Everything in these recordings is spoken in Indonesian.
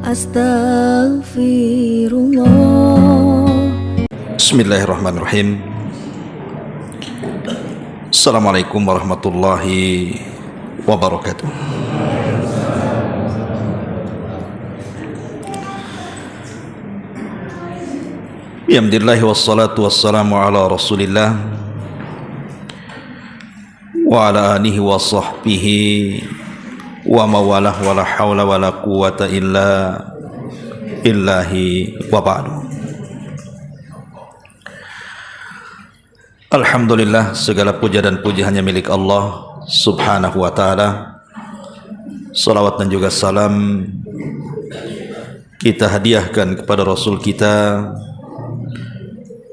Astaghfirullah. Bismillahirrahmanirrahim. Assalamualaikum warahmatullahi wabarakatuh. Alhamdulillah wassalatu wassalamu ala Rasulillah wa ala alihi wa sahbihi wa mawalah wa la hawla wa la quwata illa billahi wa ba'du. Alhamdulillah, segala puja dan puji hanya milik Allah subhanahu wa ta'ala. Salawat dan juga salam kita hadiahkan kepada Rasul kita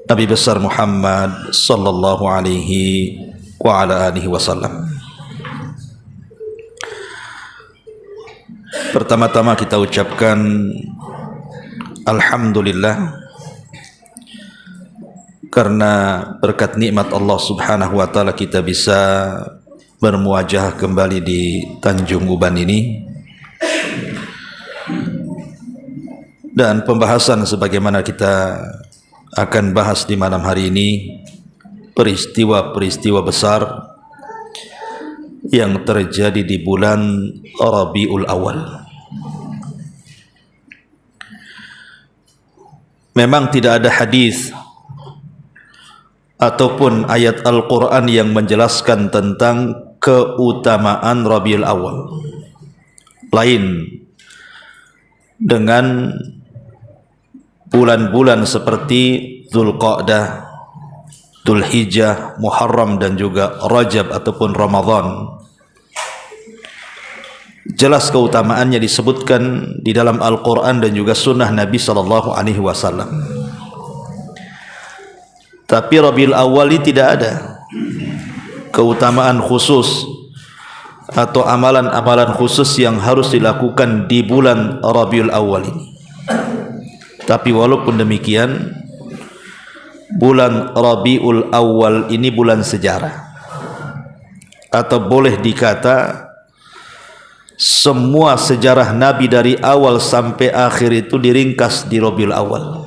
Nabi besar Muhammad sallallahu alaihi wa ala alihi wasallam. Pertama-tama kita ucapkan alhamdulillah karena berkat nikmat Allah subhanahu wa ta'ala kita bisa bermuajah kembali di Tanjung Uban ini, dan pembahasan sebagaimana kita akan bahas di malam hari ini peristiwa-peristiwa besar yang terjadi di bulan Rabiul Awal. Memang tidak ada hadis ataupun ayat Al-Quran yang menjelaskan tentang keutamaan Rabiul Awal lain dengan bulan-bulan seperti Dzulqa'dah, Dzulhijjah, Muharram dan juga Rajab ataupun Ramadan. Jelas keutamaannya disebutkan di dalam Al-Quran dan juga sunnah Nabi sallallahu alaihi wasallam. Tapi Rabiul Awal ini tidak ada keutamaan khusus atau amalan-amalan khusus yang harus dilakukan di bulan Rabiul Awal ini. Tapi walaupun demikian, bulan Rabiul Awal ini bulan sejarah, atau boleh dikata semua sejarah Nabi dari awal sampai akhir itu diringkas di Rabiul Awal.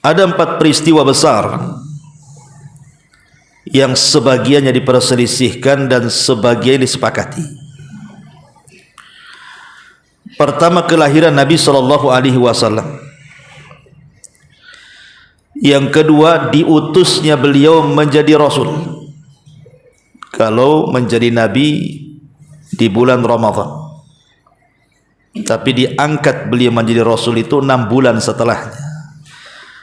Ada 4 peristiwa besar yang sebagiannya diperselisihkan dan sebagian disepakati. Pertama, kelahiran Nabi sallallahu alaihi wasallam. Yang kedua, diutusnya beliau menjadi rasul. Kalau menjadi nabi di bulan Ramadan, tapi diangkat beliau menjadi rasul itu 6 bulan setelahnya.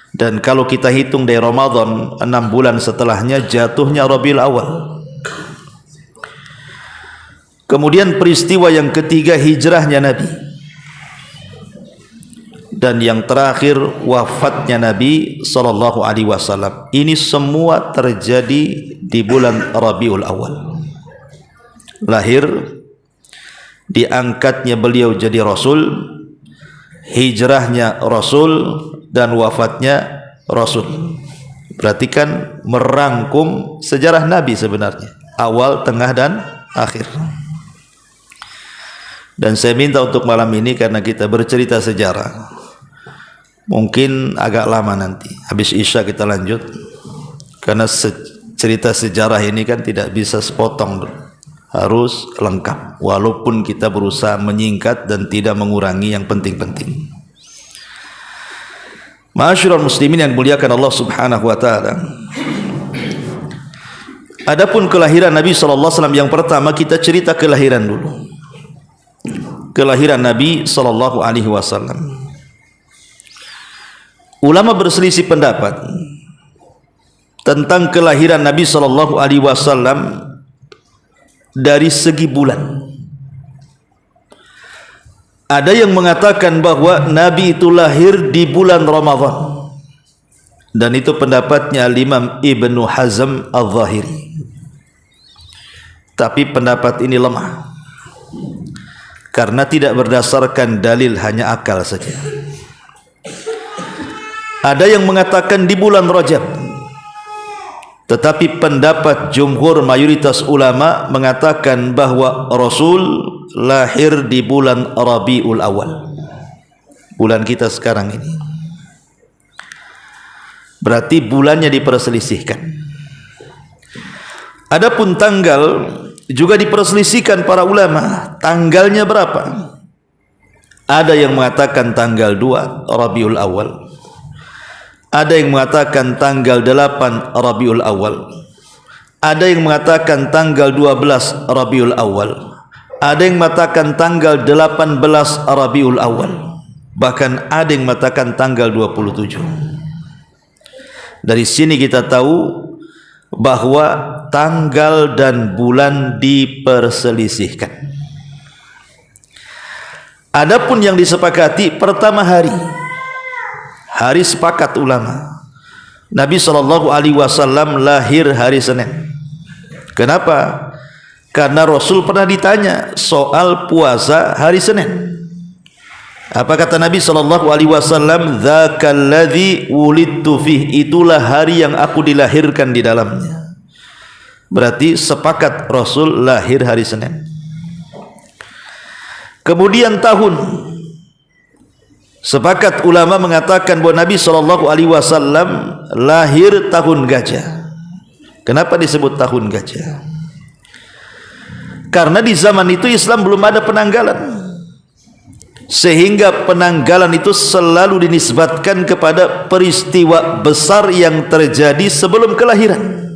Dan kalau kita hitung dari Ramadan, 6 bulan setelahnya jatuhnya Rabiul Awal. Kemudian peristiwa yang ketiga, hijrahnya Nabi. Dan yang terakhir, wafatnya Nabi sallallahu alaihi wasallam. Ini semua terjadi di bulan Rabiul Awal. Lahir, diangkatnya beliau jadi rasul, hijrahnya rasul, dan wafatnya rasul. Berarti kan merangkum sejarah Nabi sebenarnya, awal, tengah dan akhir. Dan saya minta untuk malam ini, karena kita bercerita sejarah, mungkin agak lama nanti, habis Isya kita lanjut, karena cerita sejarah ini kan tidak bisa sepotong, harus lengkap, walaupun kita berusaha menyingkat dan tidak mengurangi yang penting-penting. Ma'asyiral muslimin yang muliakan Allah subhanahu wa ta'ala. Adapun kelahiran Nabi sallallahu alaihi wasallam, yang pertama kita cerita kelahiran dulu. Kelahiran Nabi sallallahu alaihi wasallam. Ulama berselisih pendapat tentang kelahiran Nabi sallallahu alaihi wasallam dari segi bulan. Ada yang mengatakan bahwa Nabi itu lahir di bulan Ramadan, dan itu pendapatnya Imam Ibnu Hazm Al-Zahiri. Tapi pendapat ini lemah karena tidak berdasarkan dalil, hanya akal saja. Ada yang mengatakan di bulan Rajab, tetapi pendapat jumhur mayoritas ulama mengatakan bahwa Rasul lahir di bulan Rabiul Awal, bulan kita sekarang ini. Berarti bulannya diperselisihkan. Adapun tanggal juga diperselisihkan para ulama, tanggalnya berapa? Ada yang mengatakan tanggal 2 Rabiul Awal, ada yang mengatakan tanggal 8 Rabiul Awal, ada yang mengatakan tanggal 12 Rabiul Awal, ada yang mengatakan tanggal 18 Rabiul Awal, bahkan ada yang mengatakan tanggal 27. Dari sini kita tahu bahwa tanggal dan bulan diperselisihkan. Adapun yang disepakati, pertama hari sepakat ulama. Nabi SAW lahir hari Senin. Kenapa? Karena Rasul pernah ditanya soal puasa hari Senin. Apa kata Nabi SAW? Dzakalladzi wulidtu fih, itulah hari yang aku dilahirkan di dalamnya. Berarti sepakat Rasul lahir hari Senin. Kemudian tahun, sepakat ulama mengatakan bahwa Nabi SAW lahir tahun gajah. Kenapa disebut tahun gajah? Karena di zaman itu Islam belum ada penanggalan, sehingga penanggalan itu selalu dinisbatkan kepada peristiwa besar yang terjadi sebelum kelahiran.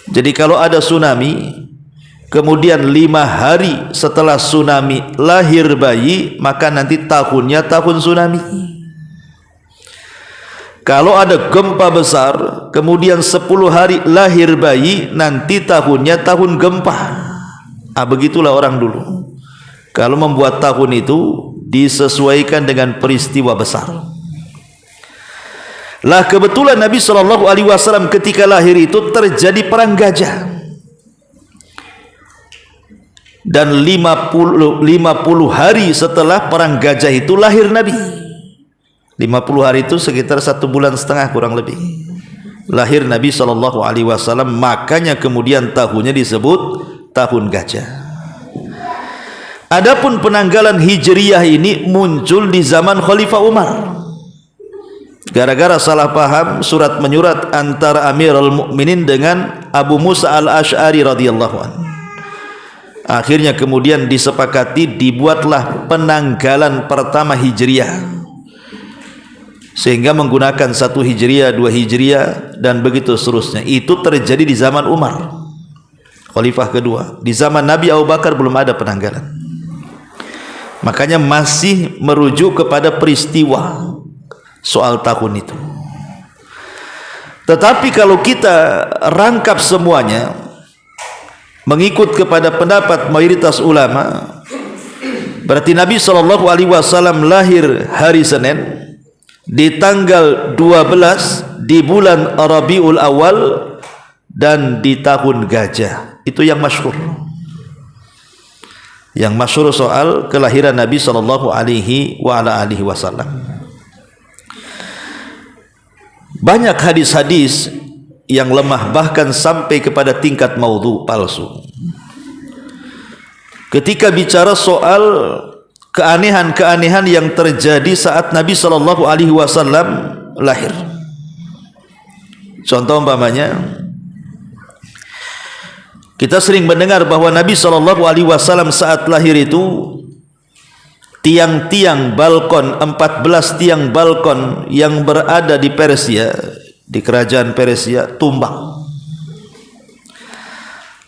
Jadi kalau ada tsunami, kemudian 5 hari setelah tsunami lahir bayi, maka nanti tahunnya tahun tsunami. Kalau ada gempa besar, kemudian 10 hari lahir bayi, nanti tahunnya tahun gempa. Begitulah orang dulu. Kalau membuat tahun itu disesuaikan dengan peristiwa besar. Lah kebetulan Nabi SAW ketika lahir itu terjadi perang gajah. Dan 50 hari setelah perang gajah itu lahir Nabi. 50 hari itu sekitar 1,5 bulan kurang lebih. Lahir Nabi SAW, makanya kemudian tahunnya disebut tahun gajah. Adapun penanggalan Hijriyah ini muncul di zaman Khalifah Umar. Gara-gara salah paham surat menyurat antara Amirul Mukminin dengan Abu Musa al-Asy'ari radhiyallahu anhu. Akhirnya kemudian disepakati dibuatlah penanggalan pertama Hijriyah, sehingga menggunakan 1 Hijriyah, 2 Hijriyah, dan begitu seterusnya. Itu terjadi di zaman Umar, Khalifah kedua. Di zaman Nabi Abu Bakar belum ada penanggalan. Makanya masih merujuk kepada peristiwa soal tahun itu. Tetapi kalau kita rangkap semuanya mengikut kepada pendapat mayoritas ulama, berarti Nabi SAW lahir hari Senin di tanggal 12 di bulan Rabiul Awal dan di tahun gajah. Itu yang masyhur. Yang masyhur soal kelahiran Nabi SAW. Banyak hadis-hadis yang lemah, bahkan sampai kepada tingkat maudhu, palsu. Ketika bicara soal keanehan-keanehan yang terjadi saat Nabi SAW lahir. Contoh umpamanya, kita sering mendengar bahwa Nabi SAW saat lahir itu tiang-tiang balkon, 14 tiang balkon yang berada di Persia, di kerajaan Persia, tumbang.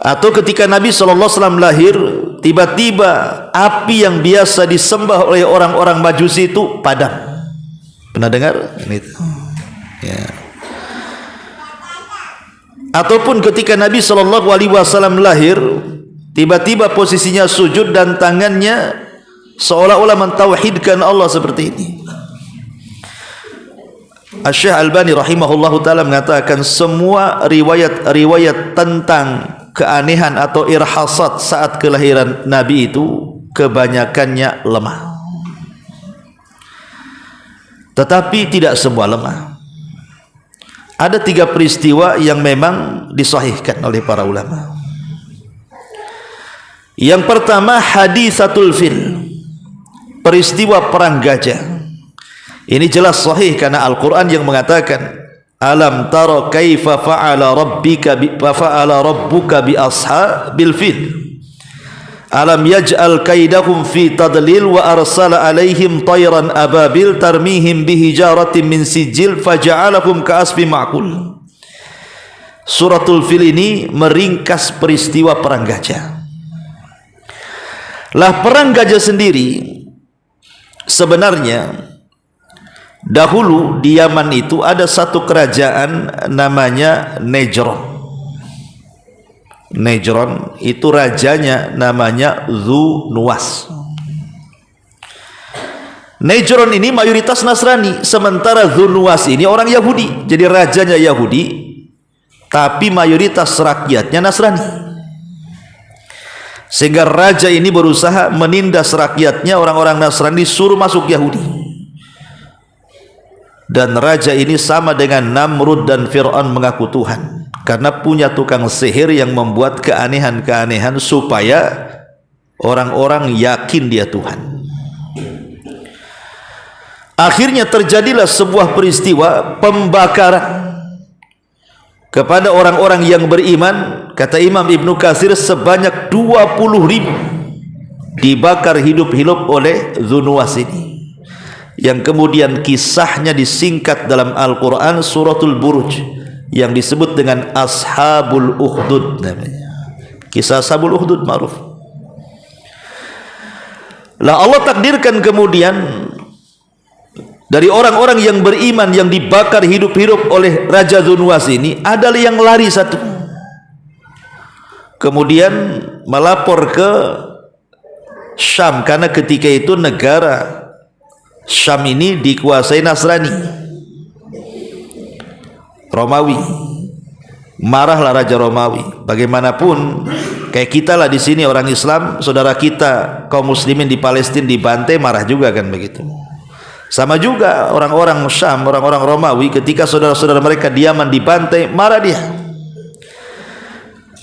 Atau ketika Nabi SAW lahir, tiba-tiba api yang biasa disembah oleh orang-orang Majusi itu padam. Pernah dengar? Ini ya. Ataupun ketika Nabi SAW lahir, tiba-tiba posisinya sujud dan tangannya seolah-olah mentauhidkan Allah seperti ini. Asy-Syaikh Albani rahimahullahu taala mengatakan semua riwayat-riwayat tentang keanehan atau irhasat saat kelahiran Nabi itu kebanyakannya lemah. Tetapi tidak semua lemah. Ada 3 peristiwa yang memang disahihkan oleh para ulama. Yang pertama hadisatul fil, peristiwa perang gajah. Ini jelas sahih karena Al-Quran yang mengatakan, alam tara kaifa fa'ala rabbuka bi ashabil fil alam yaj'al kaidahum fi tadlil wa arsala alaihim tayran ababil tarmihim bihijaratin min sijil faja'alahum ka'asfi ma'kul. Suratul Fil ini meringkas peristiwa perang gajah. Lah perang gajah sendiri sebenarnya dahulu di Yaman itu ada satu kerajaan namanya Najran. Najran itu rajanya namanya Dzu-Nuwas. Najran ini mayoritas Nasrani, sementara Dzu-Nuwas ini orang Yahudi. Jadi rajanya Yahudi, tapi mayoritas rakyatnya Nasrani. Sehingga raja ini berusaha menindas rakyatnya orang-orang Nasrani, suruh masuk Yahudi. Dan raja ini sama dengan Namrud dan Fir'aun mengaku Tuhan, karena punya tukang sihir yang membuat keanehan-keanehan supaya orang-orang yakin dia Tuhan. Akhirnya terjadilah sebuah peristiwa pembakaran kepada orang-orang yang beriman. Kata Imam Ibnu Katsir sebanyak 20.000 dibakar hidup-hidup oleh Dzu-Nuwas ini, yang kemudian kisahnya disingkat dalam Al-Quran suratul Buruj yang disebut dengan Ashabul Ukhdud namanya. Kisah Ashabul Ukhdud ma'ruf. Lah Allah takdirkan kemudian dari orang-orang yang beriman yang dibakar hidup-hidup oleh Raja Dzu-Nuwas ini ada yang lari satu, kemudian melapor ke Syam, karena ketika itu negara Syam ini dikuasai Nasrani, Romawi. Marahlah Raja Romawi. Bagaimanapun kayak kita lah di sini orang Islam, saudara kita kaum muslimin di Palestina dibantai, marah juga kan begitu. Sama juga orang-orang Syam, orang-orang Romawi, ketika saudara-saudara mereka di Yaman dibantai, marah dia.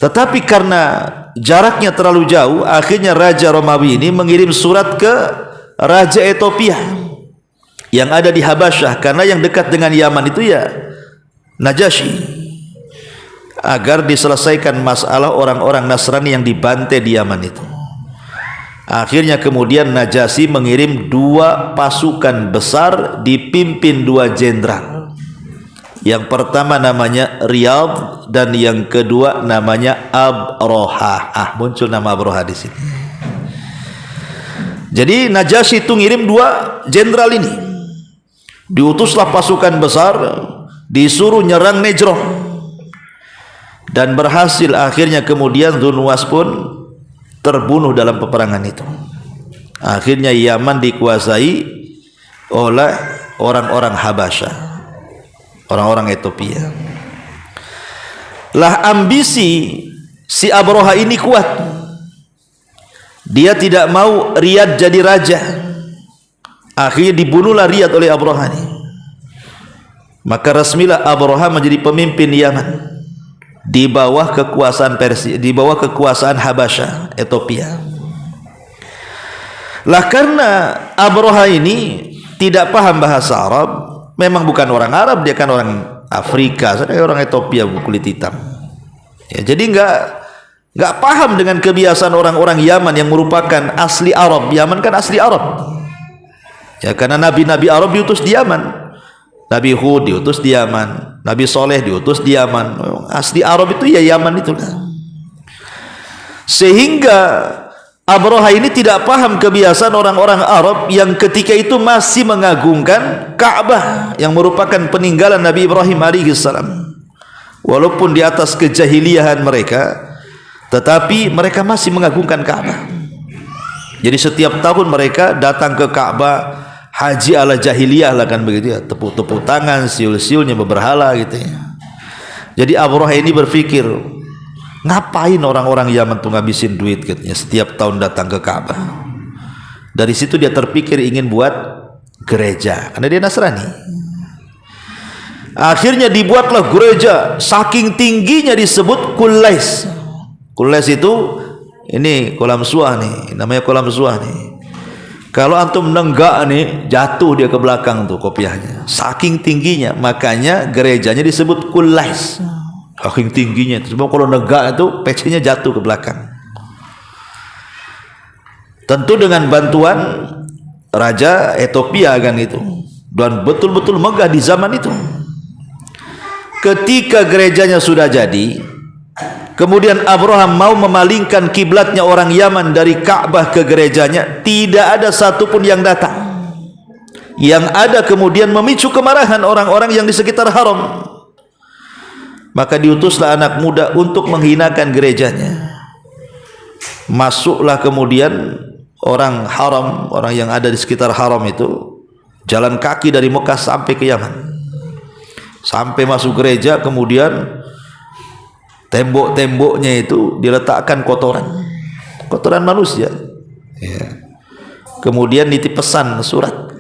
Tetapi karena jaraknya terlalu jauh, akhirnya Raja Romawi ini mengirim surat ke Raja Ethiopia yang ada di Habasyah, karena yang dekat dengan Yaman itu ya Najasyi, agar diselesaikan masalah orang-orang Nasrani yang dibantai di Yaman itu. Akhirnya kemudian Najasyi mengirim 2 pasukan besar dipimpin 2 jenderal. Yang pertama namanya Riyadh dan yang kedua namanya Abroha. Muncul nama Abroha di sini. Jadi Najasyi itu ngirim 2 jenderal ini. Diutuslah pasukan besar, disuruh nyerang Najran, dan berhasil. Akhirnya kemudian Dzu-Nuwas pun terbunuh dalam peperangan itu. Akhirnya Yaman dikuasai oleh orang-orang Habasyah, orang-orang Ethiopia. Lah ambisi si Abroha ini kuat. Dia tidak mau Riyadh jadi raja. Akhirnya dibunuhlah Riyadh oleh Abroha ini. Maka resmilah Abroha menjadi pemimpin Yaman di bawah kekuasaan Persia, di bawah kekuasaan Habasyah, Ethiopia. Lah karena Abroha ini tidak paham bahasa Arab, memang bukan orang Arab, dia kan orang Afrika, orang Ethiopia kulit hitam. Ya, jadi enggak paham dengan kebiasaan orang-orang Yaman yang merupakan asli Arab. Yaman kan asli Arab. Ya, karena nabi-nabi Arab diutus di Yaman. Nabi Hud diutus di Yaman, Nabi Soleh diutus di Yaman. Asli Arab itu ya Yaman itulah. Sehingga Abroha ini tidak paham kebiasaan orang-orang Arab yang ketika itu masih mengagungkan Ka'bah yang merupakan peninggalan Nabi Ibrahim alaihissalam. Walaupun di atas kejahiliahan mereka, tetapi mereka masih mengagungkan Ka'bah. Jadi setiap tahun mereka datang ke Ka'bah, haji ala jahiliyah lah kan begitu ya, tepuk-tepuk tangan, siul-siulnya berhala gitu ya. Jadi Abroha ini berpikir, ngapain orang-orang Yaman tuh ngabisin duit katanya setiap tahun datang ke Ka'bah. Dari situ dia terpikir ingin buat gereja, karena dia Nasrani. Akhirnya dibuatlah gereja, saking tingginya disebut Qulais. Qulais itu ini kolam suah nih, namanya kolam suah nih. Kalau antum nenggak nih, jatuh dia ke belakang tuh kopiahnya. Saking tingginya, makanya gerejanya disebut Kullais. Saking tingginya, sebab kalau nenggak itu pecinya jatuh ke belakang. Tentu dengan bantuan Raja Ethiopia kan itu, dan betul-betul megah di zaman itu. Ketika gerejanya sudah jadi, kemudian Abraham mau memalingkan kiblatnya orang Yaman dari Ka'bah ke gerejanya, tidak ada satupun yang datang. Yang ada kemudian memicu kemarahan orang-orang yang di sekitar haram. Maka diutuslah anak muda untuk menghinakan gerejanya. Masuklah kemudian orang haram, orang yang ada di sekitar haram itu, jalan kaki dari Mekah sampai ke Yaman. Sampai masuk gereja, kemudian tembok-temboknya itu diletakkan kotoran manusia. Kemudian nitip pesan surat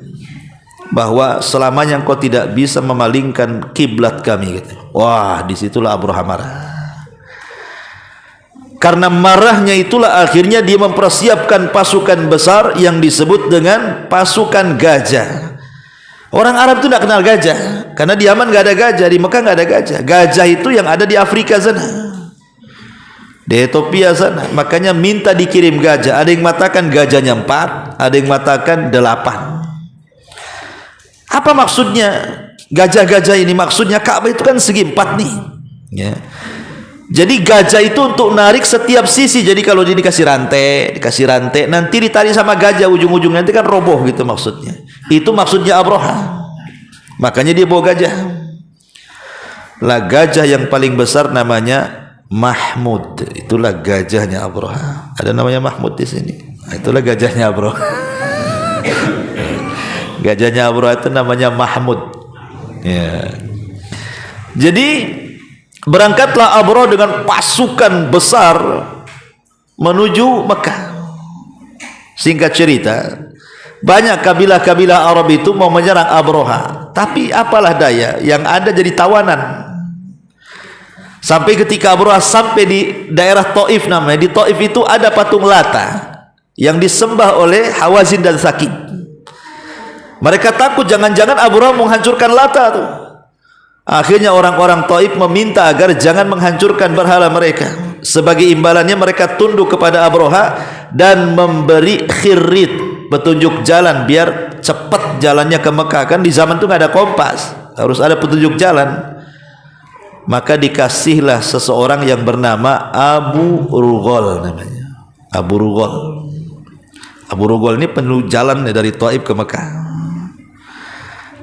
bahwa selamanya engkau tidak bisa memalingkan kiblat kami. Wah, disitulah Abraham marah. Karena marahnya itulah akhirnya dia mempersiapkan pasukan besar yang disebut dengan pasukan gajah. Orang Arab itu tidak kenal gajah, karena di Yaman nggak ada gajah, di Mekah nggak ada gajah. Gajah itu yang ada di Afrika sana, di Ethiopia sana. Makanya minta dikirim gajah. Ada yang mengatakan gajahnya 4, ada yang mengatakan 8. Apa maksudnya gajah-gajah ini? Maksudnya Ka'bah itu kan segi 4 nih, ya. Jadi gajah itu untuk narik setiap sisi. Jadi kalau dia dikasih rantai, nanti ditarik sama gajah ujung-ujungnya, nanti kan roboh gitu maksudnya. Itu maksudnya Abraham. Makanya dia bawa gajah. Lah gajah yang paling besar namanya Mahmud. Itulah gajahnya Abraham. Ada namanya Mahmud di sini. Nah, itulah gajahnya Abraham. Gajahnya Abraham itu namanya Mahmud. Ya. Jadi berangkatlah Abraham dengan pasukan besar menuju Mekah. Singkat cerita, banyak kabilah-kabilah Arab itu mau menyerang Abraham, tapi apalah daya, yang ada jadi tawanan. Sampai ketika Abraham sampai di daerah Taif namanya, di Taif itu ada patung Lata yang disembah oleh Hawazin dan Sakib. Mereka takut jangan-jangan Abraham menghancurkan Lata tuh. Akhirnya orang-orang Taif meminta agar jangan menghancurkan berhala mereka. Sebagai imbalannya mereka tunduk kepada Abraham dan memberi khirit, petunjuk jalan biar cepat jalannya ke Mekah. Kan di zaman itu nggak ada kompas, harus ada petunjuk jalan. Maka dikasihlah seseorang yang bernama Abu Rughal namanya. Abu Rughal. Abu Rughal ini penuh jalan dari Taif ke Mekah.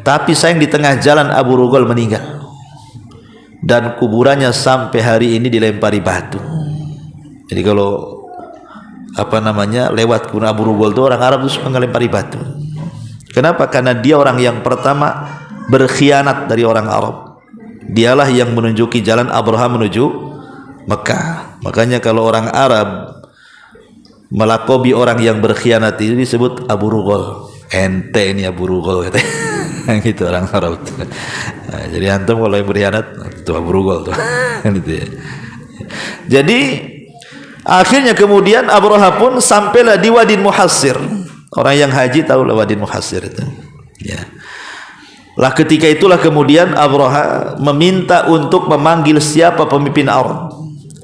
Tapi sayang di tengah jalan Abu Rughal meninggal. Dan kuburannya sampai hari ini dilempari batu. Jadi kalau lewat kuburan Abu Rughal itu orang Arab itu suka melempari batu. Kenapa? Karena dia orang yang pertama berkhianat dari orang Arab. Dialah yang menunjuki jalan Abraham menuju Mekah. Makanya kalau orang Arab melakobi orang yang berkhianat itu disebut Abu Rughal. Ente ini Abu Rughal gitu orang Arab. Nah, jadi antum kalau yang berkhianat itu Abu Rughal tuh. Gitu ya. Jadi akhirnya kemudian Abraham pun sampailah di Wadin Muhassir. Orang yang haji tahu lah Wadin Muhassir itu. Ya. Lah ketika itulah kemudian Abraham meminta untuk memanggil siapa pemimpin Arab.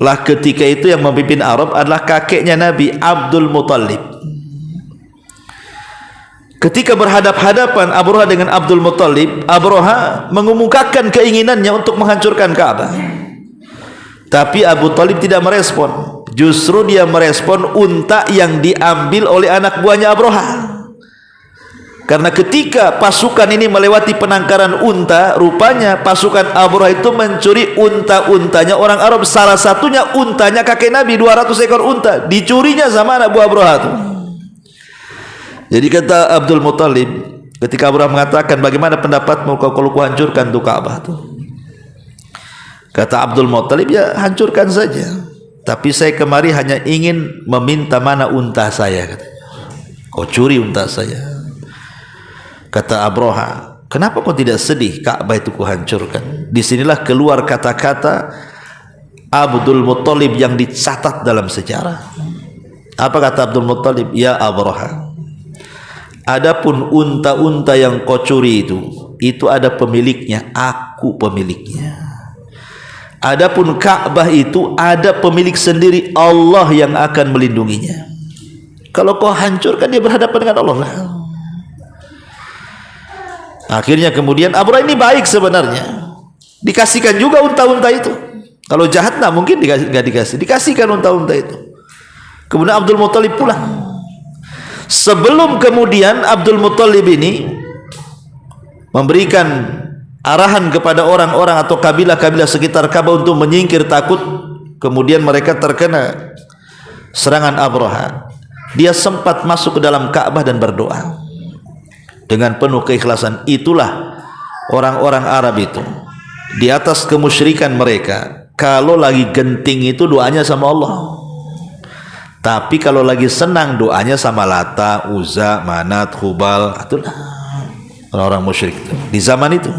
Lah ketika itu yang memimpin Arab adalah kakeknya Nabi Abdul Muttalib. Ketika berhadap-hadapan Abraham dengan Abdul Muttalib, Abraham mengemukakan keinginannya untuk menghancurkan Ka'bah. Tapi Abu Talib tidak merespon. Justru dia merespon unta yang diambil oleh anak buahnya Abraham. Karena ketika pasukan ini melewati penangkaran unta, rupanya pasukan Abraham itu mencuri unta-untanya orang Arab. Salah satunya untanya kakek Nabi, 200 ekor unta dicurinya sama anak buah Abraham. Jadi kata Abdul Muttalib, ketika Abraham mengatakan, bagaimana pendapatmu kalau ku hancurkan tuh Ka'bah tuh? Kata Abdul Muttalib, ya hancurkan saja. Tapi saya kemari hanya ingin meminta mana unta saya. Kau curi unta saya. Kata Abraham, kenapa kau tidak sedih Ka'bah itu kuhancurkan? Disinilah keluar kata-kata Abdul Muttalib yang dicatat dalam sejarah. Apa kata Abdul Muttalib? Ya Abraha, adapun unta-unta yang kau curi itu ada pemiliknya, aku pemiliknya. Adapun Ka'bah itu ada pemilik sendiri, Allah yang akan melindunginya. Kalau kau hancurkan, dia berhadapan dengan Allah lah. Akhirnya kemudian Abraha ini baik sebenarnya, dikasihkan juga unta-unta itu. Kalau jahat nah mungkin nggak dikasih, dikasihkan unta-unta itu. Kemudian Abdul Muttalib pulang. Sebelum kemudian Abdul Muttalib ini memberikan arahan kepada orang-orang atau kabilah-kabilah sekitar Ka'bah untuk menyingkir takut kemudian mereka terkena serangan Abraha, dia sempat masuk ke dalam Ka'bah dan berdoa dengan penuh keikhlasan. Itulah orang-orang Arab itu, di atas kemusyrikan mereka, kalau lagi genting itu doanya sama Allah, tapi kalau lagi senang doanya sama Lata, Uzza, Manat, Hubal. Itulah orang-orang musyrik itu di zaman itu.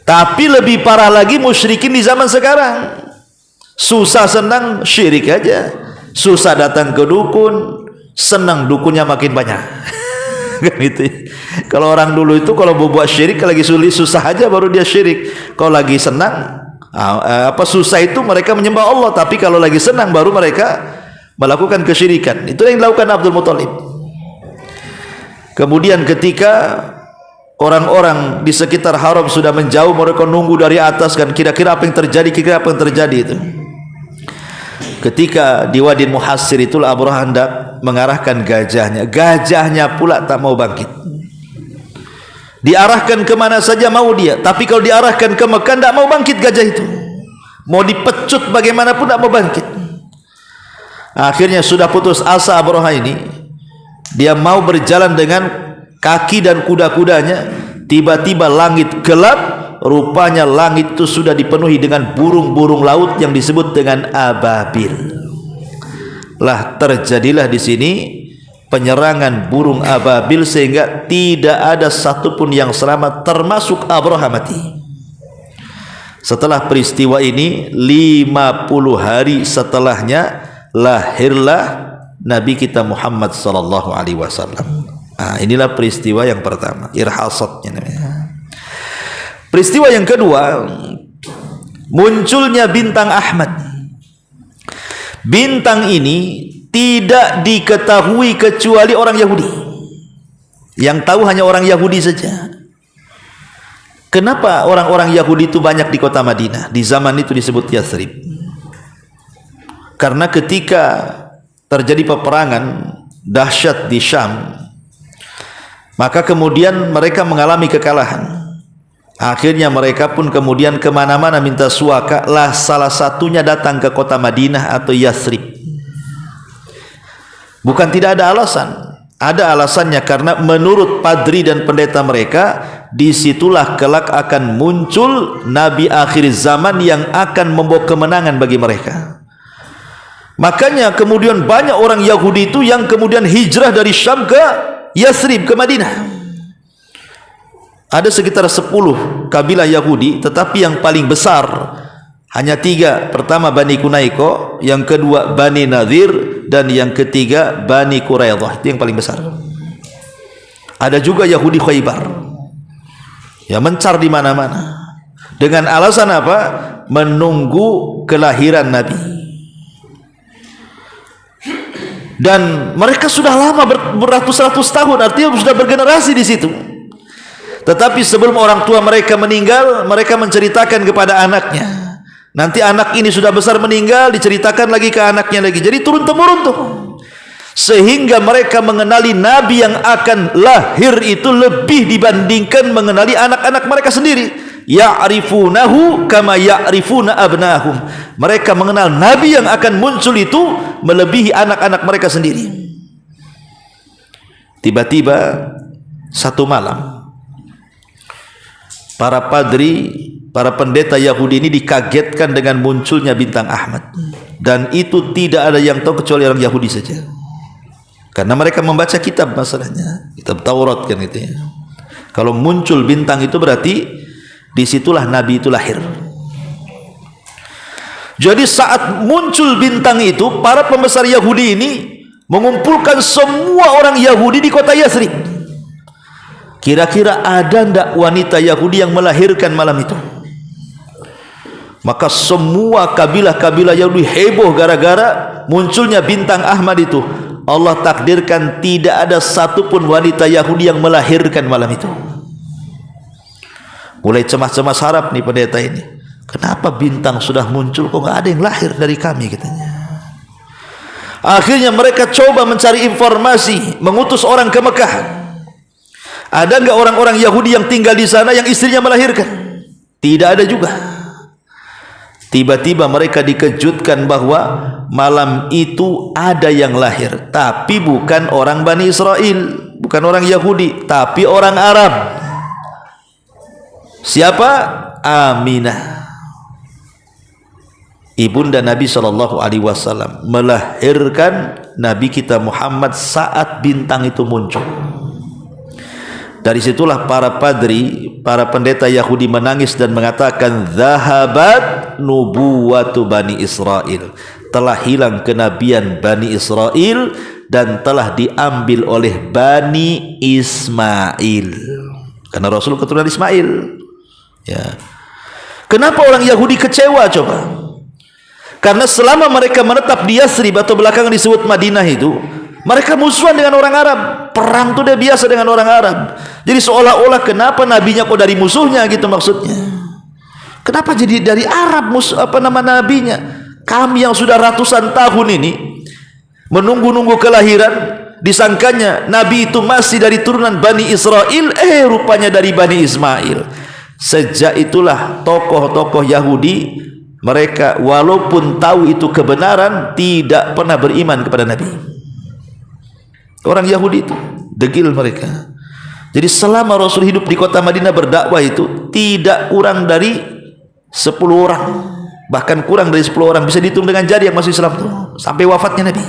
Tapi lebih parah lagi musyrikin di zaman sekarang. Susah senang syirik aja, susah datang ke dukun, senang dukunnya makin banyak. Kan itu. Kalau orang dulu itu kalau buat syirik lagi sulit susah aja baru dia syirik. Kalau lagi senang susah itu mereka menyembah Allah, tapi kalau lagi senang baru mereka melakukan kesyirikan. Itu yang dilakukan Abdul Muttalib. Kemudian ketika orang-orang di sekitar haram sudah menjauh, mereka nunggu dari atas kan kira-kira apa yang terjadi, itu. Ketika di Wadi Muhassir itulah Abraha hendak mengarahkan gajahnya pula tak mau bangkit. Diarahkan kemana saja mau dia, tapi kalau diarahkan ke Mekah tidak mau bangkit gajah itu. Mau dipecut bagaimanapun tidak mau bangkit. Akhirnya sudah putus asa Abraha ini, dia mau berjalan dengan kaki dan kuda-kudanya. Tiba-tiba langit gelap, rupanya langit itu sudah dipenuhi dengan burung-burung laut yang disebut dengan ababil. Lah terjadilah di sini penyerangan burung ababil sehingga tidak ada satupun yang selamat, termasuk Abraha mati. Setelah peristiwa ini 50 hari setelahnya lahirlah Nabi kita Muhammad sallallahu alaihi wasallam. Inilah peristiwa yang pertama, irhasatnya namanya. Peristiwa yang kedua, munculnya bintang Ahmad. Bintang ini tidak diketahui kecuali orang Yahudi. Yang tahu hanya orang Yahudi saja. Kenapa orang-orang Yahudi itu banyak di kota Madinah? Di zaman itu disebut Yathrib. Karena ketika terjadi peperangan dahsyat di Syam, maka kemudian mereka mengalami kekalahan. Akhirnya mereka pun kemudian kemana-mana minta suaka. Lah salah satunya datang ke kota Madinah atau Yathrib. Bukan tidak ada alasan, ada alasannya, karena menurut padri dan pendeta mereka, disitulah kelak akan muncul Nabi akhir zaman yang akan membawa kemenangan bagi mereka. Makanya kemudian banyak orang Yahudi itu yang kemudian hijrah dari Syam ke Yathrib, ke Madinah. Ada sekitar 10 kabilah Yahudi, tetapi yang paling besar hanya 3. Pertama Bani Kunaiko, yang kedua Bani Nadir, dan yang ketiga Bani Quraidah. Itu yang paling besar. Ada juga Yahudi Khaybar yang mencar di mana-mana dengan alasan apa? Menunggu kelahiran Nabi. Dan mereka sudah lama, beratus-ratus tahun, artinya sudah bergenerasi di situ. Tetapi sebelum orang tua mereka meninggal, mereka menceritakan kepada anaknya. Nanti anak ini sudah besar meninggal, diceritakan lagi ke anaknya lagi. Jadi turun temurun tuh. Sehingga mereka mengenali Nabi yang akan lahir itu lebih dibandingkan mengenali anak-anak mereka sendiri. Ya'rifunahu kama ya'rifuna abnahum. Mereka mengenal Nabi yang akan muncul itu melebihi anak-anak mereka sendiri. Tiba-tiba satu malam, para padri, para pendeta Yahudi ini dikagetkan dengan munculnya bintang Ahmad. Dan itu tidak ada yang tahu kecuali orang Yahudi saja. Karena mereka membaca kitab masalahnya, kitab Taurat kan itu ya. Kalau muncul bintang itu berarti disitulah Nabi itu lahir. Jadi saat muncul bintang itu, para pembesar Yahudi ini mengumpulkan semua orang Yahudi di kota Yathrib. Kira-kira ada ndak wanita Yahudi yang melahirkan malam itu? Maka semua kabilah-kabilah Yahudi heboh gara-gara munculnya bintang Ahmad itu. Allah takdirkan tidak ada satupun wanita Yahudi yang melahirkan malam itu. Mulai cemas-cemas harap nih pendeta ini, kenapa bintang sudah muncul kok nggak ada yang lahir dari kami, katanya. Akhirnya mereka coba mencari informasi, mengutus orang ke Mekah. Ada enggak orang-orang Yahudi yang tinggal di sana yang istrinya melahirkan? Tidak ada juga. Tiba-tiba mereka dikejutkan bahwa malam itu ada yang lahir, tapi bukan orang Bani Israel, bukan orang Yahudi, tapi orang Arab. Siapa? Aminah, ibunda Nabi SAW, melahirkan Nabi kita Muhammad saat bintang itu muncul. Dari situlah para padri, para pendeta Yahudi menangis dan mengatakan, zahabat nubuwatu Bani Israel, telah hilang kenabian Bani Israel dan telah diambil oleh Bani Ismail, karena Rasul keturunan Ismail. Ya. Kenapa orang Yahudi kecewa coba? Karena selama mereka menetap di Yathrib atau belakangan disebut Madinah itu, mereka musuhan dengan orang Arab. Perang itu dia biasa dengan orang Arab. Jadi seolah-olah kenapa nabinya kok dari musuhnya gitu maksudnya. Kenapa jadi dari Arab nabinya? Kami yang sudah ratusan tahun ini menunggu-nunggu kelahiran, disangkanya nabi itu masih dari turunan Bani Israel, rupanya dari Bani Ismail. Sejak itulah tokoh-tokoh Yahudi, mereka walaupun tahu itu kebenaran, tidak pernah beriman kepada Nabi. Orang Yahudi itu degil mereka. Jadi selama Rasul hidup di kota Madinah berdakwah itu tidak kurang dari 10 orang, bahkan kurang dari 10 orang, bisa dihitung dengan jari yang masuk Islam itu, sampai wafatnya Nabi.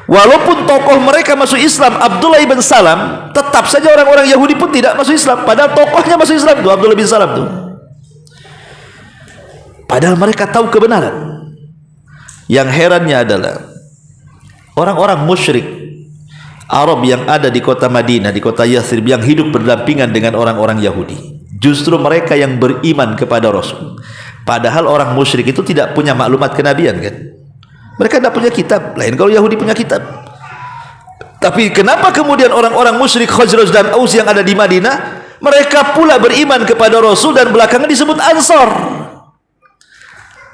Walaupun tokoh mereka masuk Islam, Abdullah ibn Salam, tetap saja orang-orang Yahudi pun tidak masuk Islam, padahal tokohnya masuk Islam itu, Abdullah bin Salam itu. Padahal mereka tahu kebenaran. Yang herannya adalah orang-orang musyrik Arab yang ada di kota Madinah, di kota Yathrib, yang hidup berdampingan dengan orang-orang Yahudi, justru mereka yang beriman kepada Rasul. Padahal orang musyrik itu tidak punya maklumat kenabian, kan? Mereka tidak punya kitab, lain kalau Yahudi punya kitab. Tapi kenapa kemudian orang-orang musyrik Khazraj dan Aus yang ada di Madinah, mereka pula beriman kepada Rasul dan belakangan disebut Ansor?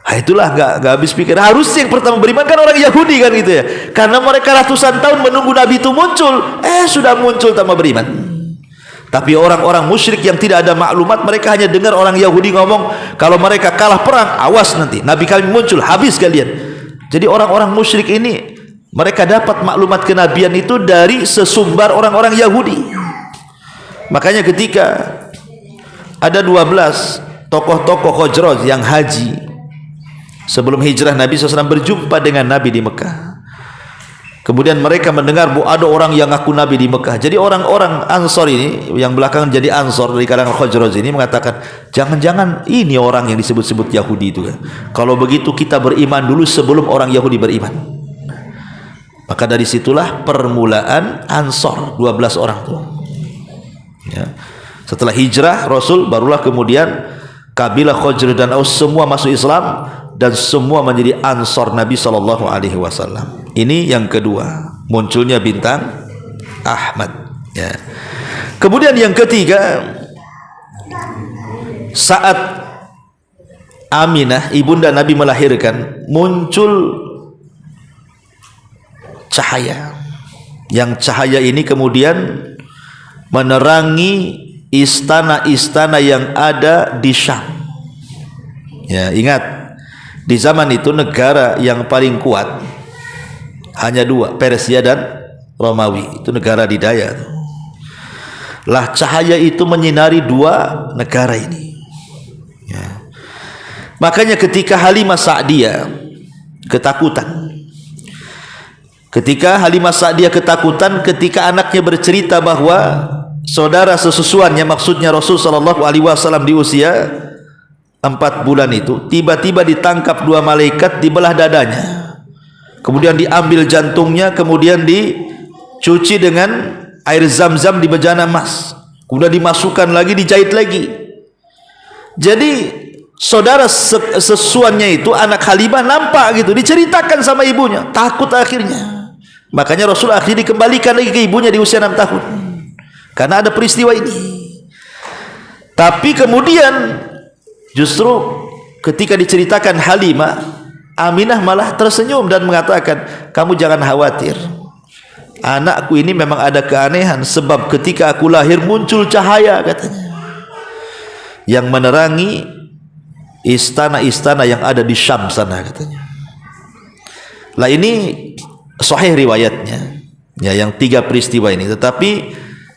Itulah nggak habis pikir. Harusnya yang pertama beriman kan orang Yahudi, kan gitu ya, karena mereka ratusan tahun menunggu Nabi itu muncul, sudah muncul tanpa beriman. Tapi orang-orang musyrik yang tidak ada maklumat, mereka hanya dengar orang Yahudi ngomong, kalau mereka kalah perang, awas nanti Nabi kami muncul, habis kalian. Jadi orang-orang musyrik ini, mereka dapat maklumat kenabian itu dari sesumbar orang-orang Yahudi. Makanya ketika ada 12 tokoh-tokoh Khazraj yang haji sebelum hijrah, Nabi SAW berjumpa dengan Nabi di Mekah. Kemudian mereka mendengar bahwa ada orang yang ngaku Nabi di Mekah. Jadi orang-orang Ansor ini, yang belakangan jadi Ansor dari kalangan Khazraj ini, mengatakan, jangan-jangan ini orang yang disebut-sebut Yahudi itu, kan? Kalau begitu kita beriman dulu sebelum orang Yahudi beriman. Maka dari situlah permulaan Ansor, 12 orang itu. Ya. Setelah hijrah Rasul, barulah kemudian kabilah Khazraj dan Aus semua masuk Islam dan semua menjadi Ansor Nabi SAW. Ini yang kedua, munculnya bintang Ahmad. Ya. Kemudian yang ketiga, saat Aminah ibunda Nabi melahirkan, muncul cahaya. Yang cahaya ini kemudian menerangi istana-istana yang ada di Syam. Ya, ingat, di zaman itu negara yang paling kuat hanya 2, Persia dan Romawi. Itu negara didaya. Lah cahaya itu menyinari 2 negara ini. Ya. Makanya ketika Halimah Sa'diyah ketakutan, ketika ketika anaknya bercerita bahwa saudara sesusuannya, maksudnya Rasul SAW di usia, 4 bulan itu tiba-tiba ditangkap 2 malaikat, dibelah dadanya, kemudian diambil jantungnya, kemudian dicuci dengan air zam-zam di bejana emas, kemudian dimasukkan lagi, dijahit lagi. Jadi saudara sesuannya itu, anak Halimah, nampak gitu, diceritakan sama ibunya, takut akhirnya. Makanya Rasul akhirnya dikembalikan lagi ke ibunya di usia 6 tahun karena ada peristiwa ini. Tapi kemudian justru ketika diceritakan Halimah, Aminah malah tersenyum dan mengatakan, kamu jangan khawatir, anakku ini memang ada keanehan, sebab ketika aku lahir muncul cahaya, katanya, yang menerangi istana-istana yang ada di Syam sana, katanya. Lah ini sahih riwayatnya, ya, yang 3 peristiwa ini. Tetapi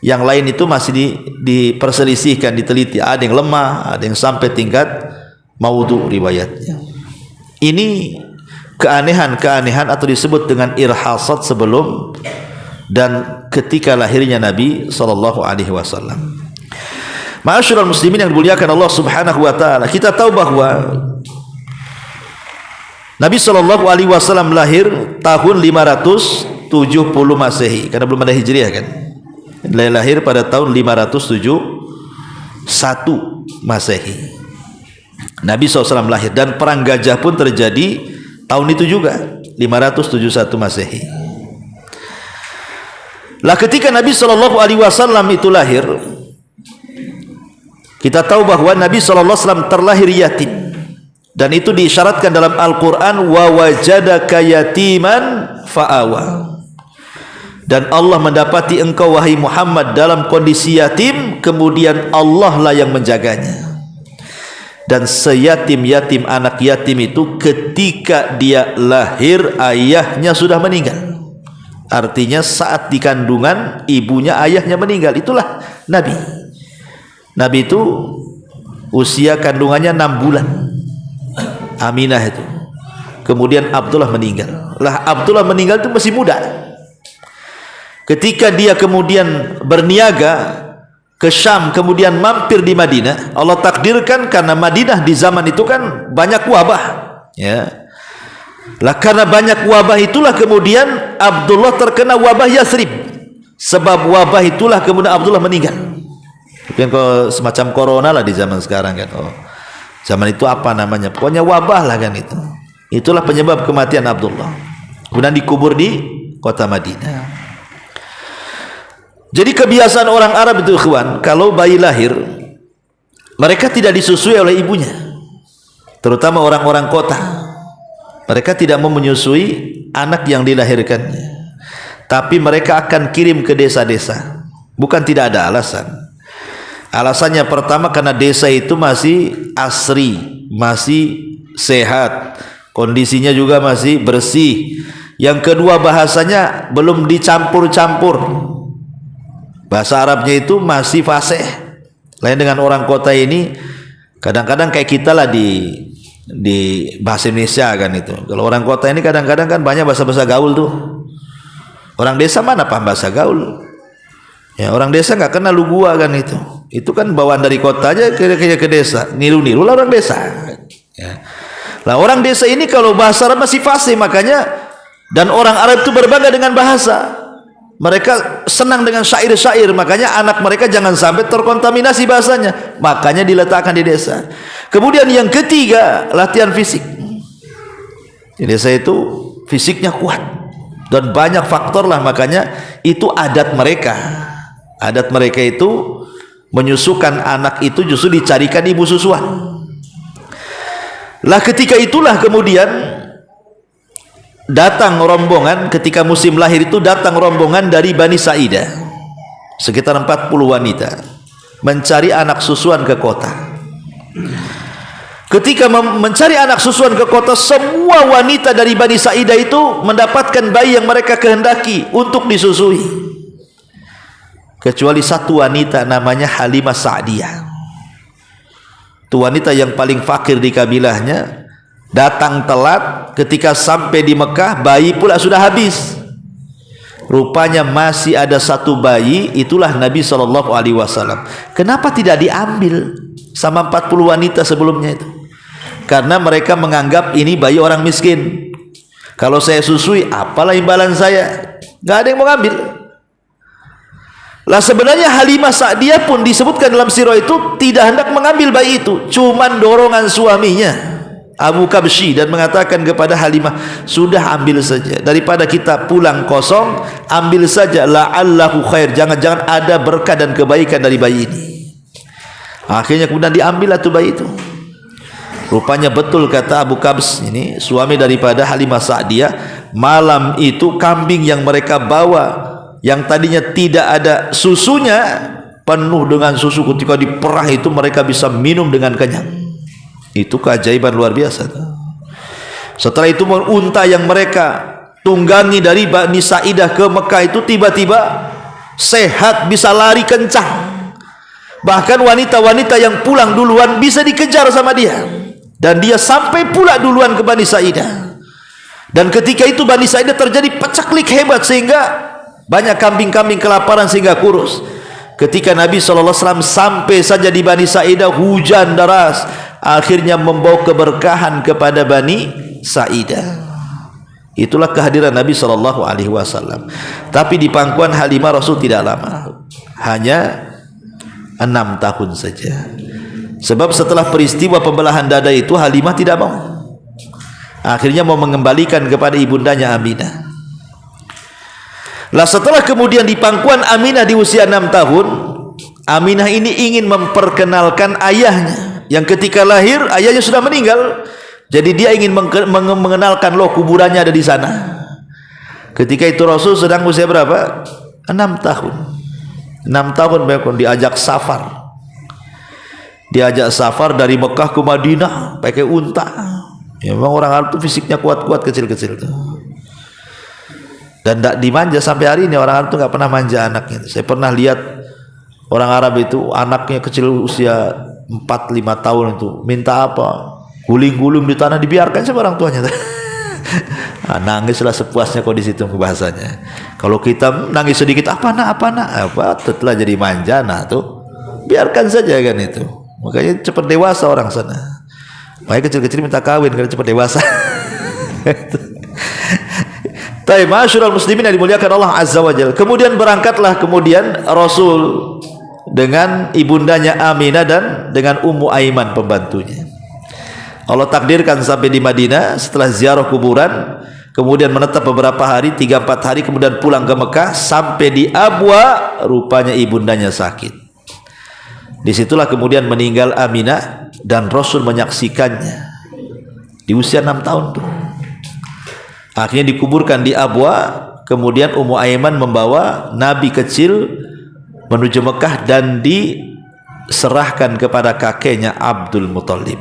yang lain itu masih diperselisihkan, diteliti. Ada yang lemah, ada yang sampai tingkat maudhu riwayatnya. Ini keanehan-keanehan atau disebut dengan irhasat sebelum dan ketika lahirnya Nabi SAW. Ma'asyiral muslimin yang dimuliakan Allah Subhanahu wa taala, kita tahu bahwa Nabi SAW lahir tahun 570 Masehi, karena belum ada Hijriah kan. Lahir pada tahun 571 Masehi. Nabi SAW lahir, dan perang gajah pun terjadi tahun itu juga, 571 Masehi. Lah ketika Nabi SAW itu lahir, kita tahu bahwa Nabi SAW terlahir yatim, dan itu diisyaratkan dalam Al-Quran, wa wajadaka yatiman fa'awa. Dan Allah mendapati engkau wahai Muhammad dalam kondisi yatim, kemudian Allah lah yang menjaganya. Dan seyatim-yatim, anak yatim itu ketika dia lahir ayahnya sudah meninggal. Artinya saat di kandungan ibunya ayahnya meninggal. Itulah Nabi. Nabi itu usia kandungannya 6 bulan, Aminah itu. Kemudian Abdullah meninggal. Lah Abdullah meninggal itu masih muda. Ketika dia kemudian berniaga ke Syam, kemudian mampir di Madinah, Allah takdirkan karena Madinah di zaman itu kan banyak wabah, ya. Lah karena banyak wabah itulah kemudian Abdullah terkena wabah Yathrib. Sebab wabah itulah kemudian Abdullah meninggal. Mungkin kalau semacam corona lah di zaman sekarang kan. Oh, zaman itu apa namanya? Pokoknya wabah lah kan itu. Itulah penyebab kematian Abdullah. Kemudian dikubur di kota Madinah. Jadi kebiasaan orang Arab itu, ikhwan, kalau bayi lahir mereka tidak disusui oleh ibunya, terutama orang-orang kota. Mereka tidak mau menyusui anak yang dilahirkannya, tapi mereka akan kirim ke desa-desa. Bukan tidak ada alasan. Alasannya pertama karena desa itu masih asri, masih sehat, kondisinya juga masih bersih. Yang kedua bahasanya belum dicampur-campur. Bahasa Arabnya itu masih fasih. Lain dengan orang kota ini, kadang-kadang kayak kita lah di bahasa Indonesia kan itu. Kalau orang kota ini kadang-kadang kan banyak bahasa-bahasa gaul tuh. Orang desa mana paham bahasa gaul? Ya, orang desa nggak kenal lu gua kan itu. Itu kan bawaan dari kota aja ke desa, niru-niru lah orang desa. Ya. Lah orang desa ini kalau bahasa Arab masih fasih, makanya, dan orang Arab itu berbangga dengan bahasa. Mereka senang dengan syair-syair, makanya anak mereka jangan sampai terkontaminasi bahasanya, makanya diletakkan di desa. Kemudian yang ketiga, latihan fisik. Di desa itu fisiknya kuat dan banyak faktor lah, makanya itu adat mereka. Adat mereka itu menyusukan anak itu justru dicarikan ibu susuan. Lah ketika itulah kemudian datang rombongan, ketika musim lahir itu datang rombongan dari Bani Sa'idah, sekitar 40 wanita mencari anak susuan ke kota. Ketika mencari anak susuan ke kota, semua wanita dari Bani Sa'idah itu mendapatkan bayi yang mereka kehendaki untuk disusui, kecuali satu wanita namanya Halimah Sa'diyah. Itu wanita yang paling fakir di kabilahnya, datang telat. Ketika sampai di Mekah, bayi pula sudah habis. Rupanya masih ada satu bayi, itulah Nabi SAW. Kenapa tidak diambil sama 40 wanita sebelumnya itu. Karena mereka menganggap ini bayi orang miskin. Kalau saya susui, apalah imbalan saya? Gak ada yang mau ngambil. Lah sebenarnya Halimah Sa'diyah pun disebutkan dalam sirah itu tidak hendak mengambil bayi itu, cuman dorongan suaminya Abu Kabsyi, dan mengatakan kepada Halimah, sudah ambil saja, daripada kita pulang kosong, ambil saja, la'allahu khair, jangan-jangan ada berkah dan kebaikan dari bayi ini. Akhirnya kemudian diambil tuh bayi itu. Rupanya betul kata Abu Kabs, ini suami daripada Halimah Sa'diyah, malam itu kambing yang mereka bawa yang tadinya tidak ada susunya penuh dengan susu, ketika diperah itu mereka bisa minum dengan kenyang. Itu keajaiban luar biasa. Setelah itu unta yang mereka tunggangi dari Bani Sa'idah ke Mekah itu tiba-tiba sehat, bisa lari kencang. Bahkan wanita-wanita yang pulang duluan bisa dikejar sama dia, dan dia sampai pula duluan ke Bani Sa'idah. Dan ketika itu Bani Sa'idah terjadi pacaklik hebat sehingga banyak kambing-kambing kelaparan sehingga kurus. Ketika Nabi SAW sampai saja di Bani Sa'idah, hujan deras akhirnya membawa keberkahan kepada Bani Sa'idah. Itulah kehadiran Nabi SAW. Tapi di pangkuan Halimah Rasul tidak lama, hanya 6 tahun saja. Sebab setelah peristiwa pembelahan dada itu Halimah tidak mau, akhirnya mau mengembalikan kepada ibundanya Aminah. Lah setelah kemudian di pangkuan Aminah di usia 6 tahun, Aminah ini ingin memperkenalkan ayahnya yang ketika lahir ayahnya sudah meninggal. Jadi dia ingin mengenalkan, loh kuburannya ada di sana. Ketika itu Rasul sedang usia berapa? 6 tahun. 6 tahun mereka diajak safar. Diajak safar dari Mekah ke Madinah pakai unta. Ya, memang orang Arab itu fisiknya kuat-kuat, kecil-kecil tuh. Dan tidak dimanja sampai hari ini. Orang Arab itu nggak pernah manja anaknya. Saya pernah lihat orang Arab itu anaknya kecil usia 4-5 tahun itu minta apa, guling-guling di tanah, dibiarkan sama orang tuanya. Nah, nangislah sepuasnya kok di situ bahasanya. Kalau kita nangis sedikit, apa telah jadi manja, nah tuh biarkan saja kan itu. Makanya cepat dewasa orang sana. Makanya kecil-kecil minta kawin karena cepat dewasa. Tapi masyarul muslimin yang dimuliakan Allah Azza wa Jalla. Kemudian berangkatlah kemudian Rasul dengan ibundanya Aminah dan dengan Ummu Aiman pembantunya. Allah takdirkan sampai di Madinah setelah ziarah kuburan, kemudian menetap beberapa hari, 3-4 hari, kemudian pulang ke Mekah. Sampai di Abwa, rupanya ibundanya sakit. Disitulah kemudian meninggal Aminah, dan Rasul menyaksikannya di usia 6 tahun tuh. Akhirnya dikuburkan di Abwa. Kemudian Ummu Aiman membawa Nabi kecil menuju Mekah dan diserahkan kepada kakeknya Abdul Muthalib.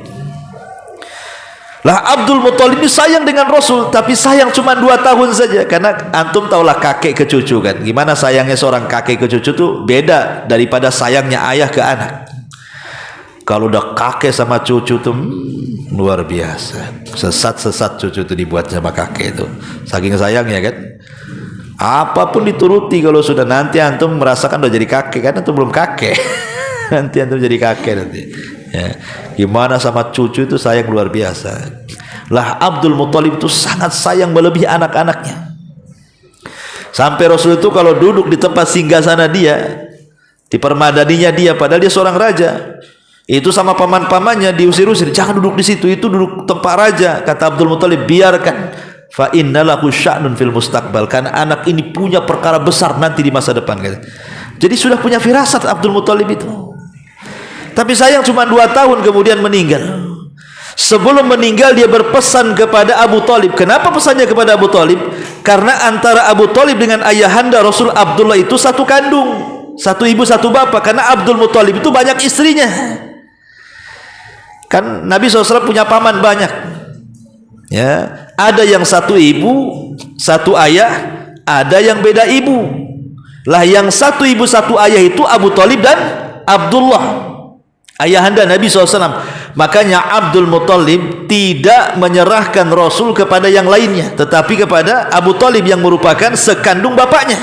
Lah Abdul Muthalib ini sayang dengan Rasul, tapi sayang cuma 2 tahun saja. Karena antum tahulah kakek ke cucu kan, gimana sayangnya seorang kakek ke cucu tuh beda daripada sayangnya ayah ke anak. Kalau udah kakek sama cucu tuh luar biasa. Sesat-sesat cucu itu dibuat sama kakek itu, saking sayangnya kan. Apapun dituruti kalau sudah nanti antum merasakan udah jadi kakek, kan antum belum kakek. Nanti antum jadi kakek nanti. Ya. Gimana sama cucu itu sayang luar biasa. Lah Abdul Muthalib itu sangat sayang melebihi anak-anaknya. Sampai Rasul itu kalau duduk di tempat singgasana dia, dipermadaninya dia, padahal dia seorang raja, itu sama paman-pamannya diusir-usir, jangan duduk di situ, itu duduk tempat raja. Kata Abdul Muthalib, biarkan, fa innalahu sya'nun fil mustaqbal, karena anak ini punya perkara besar nanti di masa depan. Jadi sudah punya firasat Abdul Muthalib itu. Tapi sayang cuma 2 tahun kemudian meninggal. Sebelum meninggal dia berpesan kepada Abu Thalib. Kenapa pesannya kepada Abu Thalib? Karena antara Abu Thalib dengan ayahanda Rasul Abdullah itu satu kandung, satu ibu satu bapak. Karena Abdul Muthalib itu banyak istrinya. Kan Nabi SAW punya paman banyak. Ya, ada yang satu ibu, satu ayah, ada yang beda ibu. Lah yang satu ibu satu ayah itu Abu Thalib dan Abdullah, ayahanda Nabi SAW. Makanya Abdul Muthalib tidak menyerahkan Rasul kepada yang lainnya, tetapi kepada Abu Thalib yang merupakan sekandung bapaknya.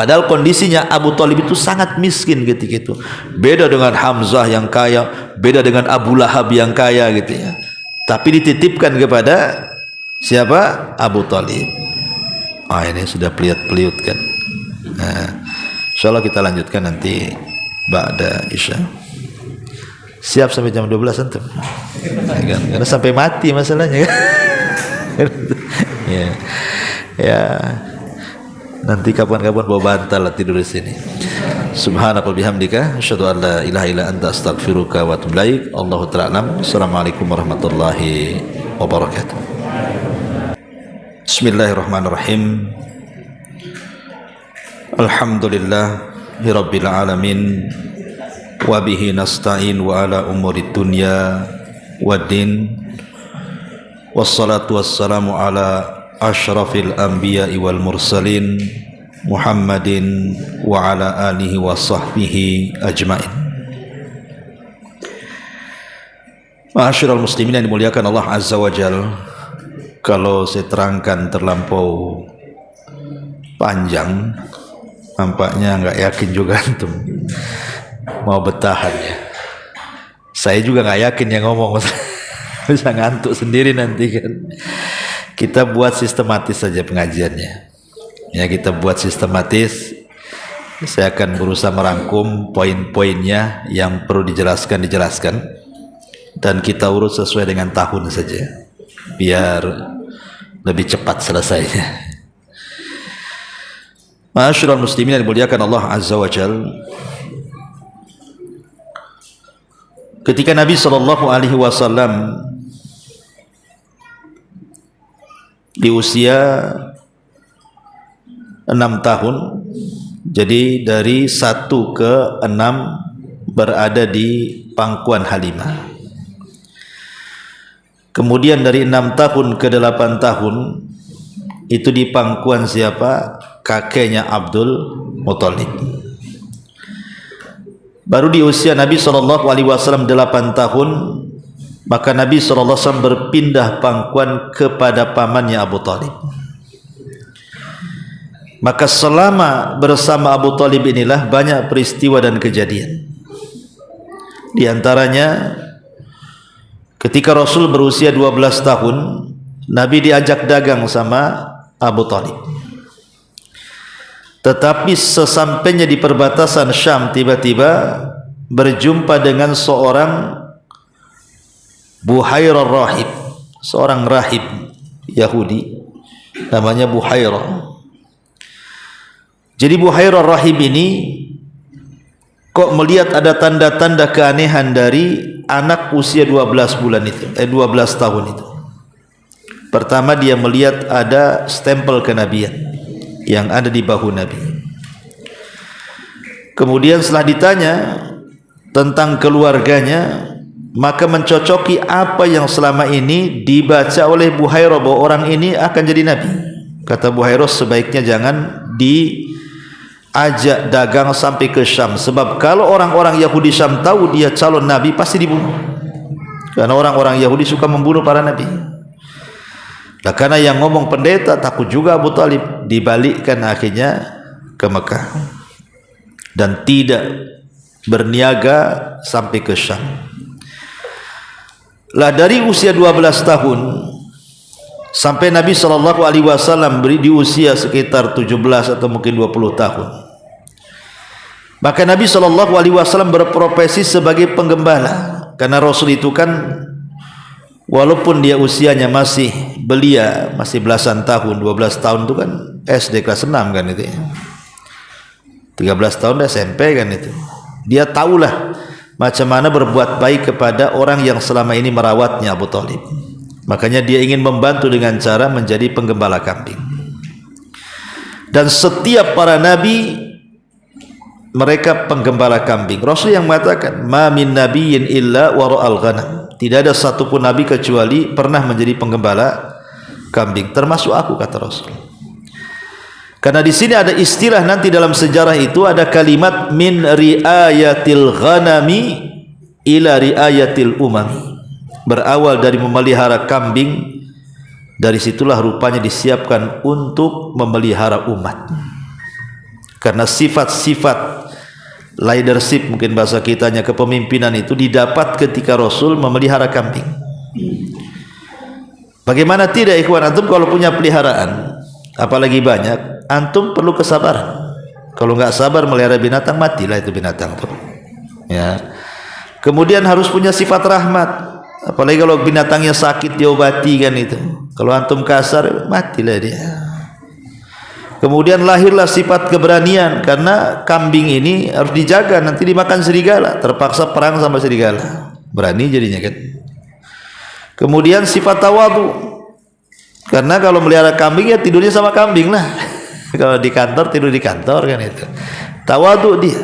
Padahal kondisinya Abu Thalib itu sangat miskin ketika itu. Beda dengan Hamzah yang kaya, beda dengan Abu Lahab yang kaya gitu ya. Tapi dititipkan kepada siapa? Abu Thalib. Ini sudah peliut-peliut kan. Nah, insyaallah kita lanjutkan nanti ba'da Isya. Siap sampai jam 12 antum. Karena sampai mati masalahnya kan. Ya. Nanti kapan-kapan bawa bantal lah tidur di sini. Subhanakallahumma bihamdika asyhadu an la ilaha illa anta astaghfiruka wa atubu ilaik. Allahu ta'ala. Assalamualaikum warahmatullahi wabarakatuh. Bismillahirrahmanirrahim. Alhamdulillahirabbil alamin wa bihi nasta'in wa ala umuri dunya waddin. Wassalatu wassalamu ala asyrafil anbiya'i wal mursalin Muhammadin wa ala alihi wa sahbihi ajmain. Ma'asyiral muslimin yang dimuliakan Allah Azza wa Jal, kalau saya terangkan terlampau panjang, nampaknya nggak yakin juga antum mau bertahan ya. Saya juga nggak yakin yang ngomong bisa ngantuk sendiri nanti kan. Kita buat sistematis saja pengajiannya. Ya, kita buat sistematis. Saya akan berusaha merangkum poin-poinnya yang perlu dijelaskan, dan kita urut sesuai dengan tahun saja, biar lebih cepat selesainya. Ma'asyiral muslimin yang dimuliakan Allah Azza wa Jal, ketika Nabi SAW di usia 6 tahun, jadi dari 1 ke 6 berada di pangkuan Halimah. Kemudian dari 6 tahun ke 8 tahun itu di pangkuan siapa? Kakeknya Abdul Muthalib. Baru di usia Nabi SAW 8 tahun, maka Nabi SAW berpindah pangkuan kepada pamannya Abu Thalib. Maka selama bersama Abu Thalib inilah banyak peristiwa dan kejadian. Di antaranya ketika Rasul berusia 12 tahun, Nabi diajak dagang sama Abu Thalib. Tetapi sesampainya di perbatasan Syam, tiba-tiba berjumpa dengan seorang Buhairah rahib, seorang rahib Yahudi namanya Buhairah. Jadi Buhairah rahib ini kok melihat ada tanda-tanda keanehan dari anak usia 12 tahun itu. Pertama, dia melihat ada stempel kenabian yang ada di bahu Nabi. Kemudian setelah ditanya tentang keluarganya, maka mencocoki apa yang selama ini dibaca oleh Buhairah bahwa orang ini akan jadi nabi. Kata Buhairah, sebaiknya jangan diajak dagang sampai ke Syam, sebab kalau orang-orang Yahudi Syam tahu dia calon nabi pasti dibunuh, karena orang-orang Yahudi suka membunuh para nabi. Nah, karena yang ngomong pendeta takut juga Abu Thalib, dibalikkan akhirnya ke Mekah dan tidak berniaga sampai ke Syam. Lah, dari usia 12 tahun sampai Nabi SAW di usia sekitar 17 atau mungkin 20 tahun, maka Nabi SAW berprofesi sebagai penggembala. Karena Rasul itu kan walaupun dia usianya masih belia, masih belasan tahun, 12 tahun itu kan SD kelas 6 kan itu ya. 13 tahun SMP kan itu. Dia tahulah macam mana berbuat baik kepada orang yang selama ini merawatnya Abu Thalib. Makanya dia ingin membantu dengan cara menjadi penggembala kambing. Dan setiap para nabi mereka penggembala kambing. Rasul yang mengatakan, "Ma min nabiyyin illa wara'al ghanam." Tidak ada satupun nabi kecuali pernah menjadi penggembala kambing, termasuk aku, kata Rasul. Karena di sini ada istilah nanti dalam sejarah itu ada kalimat min riayatil ghanami ila riayatil umami. Berawal dari memelihara kambing, dari situlah rupanya disiapkan untuk memelihara umat. Karena sifat-sifat leadership, mungkin bahasa kitanya kepemimpinan, itu didapat ketika Rasul memelihara kambing. Bagaimana tidak ikhwan, antum kalau punya peliharaan apalagi banyak, antum perlu kesabaran. Kalau nggak sabar melihara binatang, matilah itu binatang tuh. Ya. Kemudian harus punya sifat rahmat. Apalagi kalau binatangnya sakit diobati kan itu. Kalau antum kasar, matilah dia. Kemudian lahirlah sifat keberanian, karena kambing ini harus dijaga, nanti dimakan serigala, terpaksa perang sama serigala, berani jadinya kan. Kemudian sifat tawadu, karena kalau melihara kambing ya tidurnya sama kambing lah. Kalau di kantor tidur di kantor kan itu. Tawadu dia.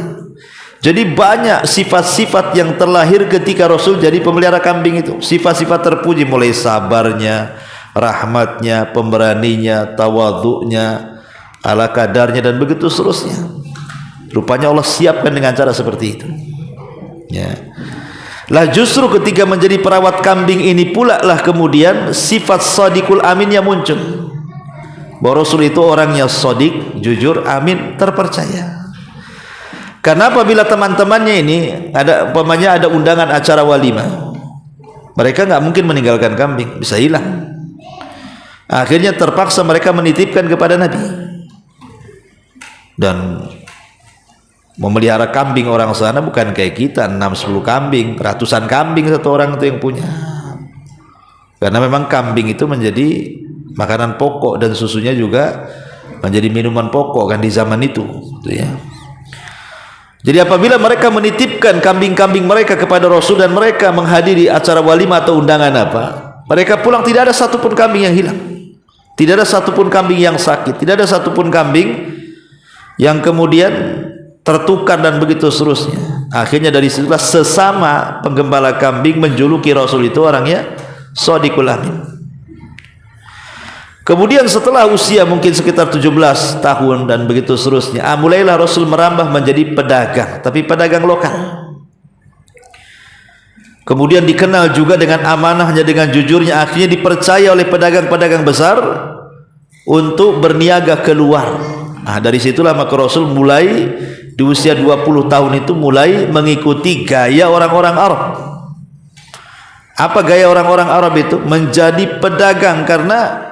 Jadi banyak sifat-sifat yang terlahir ketika Rasul jadi pemelihara kambing itu. Sifat-sifat terpuji, mulai sabarnya, rahmatnya, pemberaninya, tawadunya, ala kadarnya, dan begitu seterusnya. Rupanya Allah siapkan dengan cara seperti itu. Ya. Lah justru ketika menjadi perawat kambing ini pula lah kemudian sifat shadiqul amin yang muncul. Bahwa Rasul itu orangnya shadiq, jujur, amin, terpercaya. Karena apabila teman-temannya ini ada undangan acara walimah, mereka nggak mungkin meninggalkan kambing, bisa hilang. Akhirnya terpaksa mereka menitipkan kepada Nabi. Dan memelihara kambing orang sana bukan kayak kita 6-10 kambing, ratusan kambing satu orang itu yang punya. Karena memang kambing itu menjadi makanan pokok dan susunya juga menjadi minuman pokok kan di zaman itu, gitu ya. Jadi apabila mereka menitipkan kambing-kambing mereka kepada Rasul dan mereka menghadiri acara walimah atau undangan apa, mereka pulang tidak ada satupun kambing yang hilang, tidak ada satupun kambing yang sakit, tidak ada satupun kambing yang kemudian tertukar dan begitu seterusnya. Akhirnya dari situlah sesama penggembala kambing menjuluki Rasul itu orangnya shadiqul amin. Kemudian setelah usia mungkin sekitar 17 tahun dan begitu seterusnya, mulailah Rasul merambah menjadi pedagang, tapi pedagang lokal. Kemudian dikenal juga dengan amanahnya, dengan jujurnya, akhirnya dipercaya oleh pedagang-pedagang besar untuk berniaga keluar. Nah, dari situlah maka Rasul mulai di usia 20 tahun itu mulai mengikuti gaya orang-orang Arab. Apa gaya orang-orang Arab itu? Menjadi pedagang, karena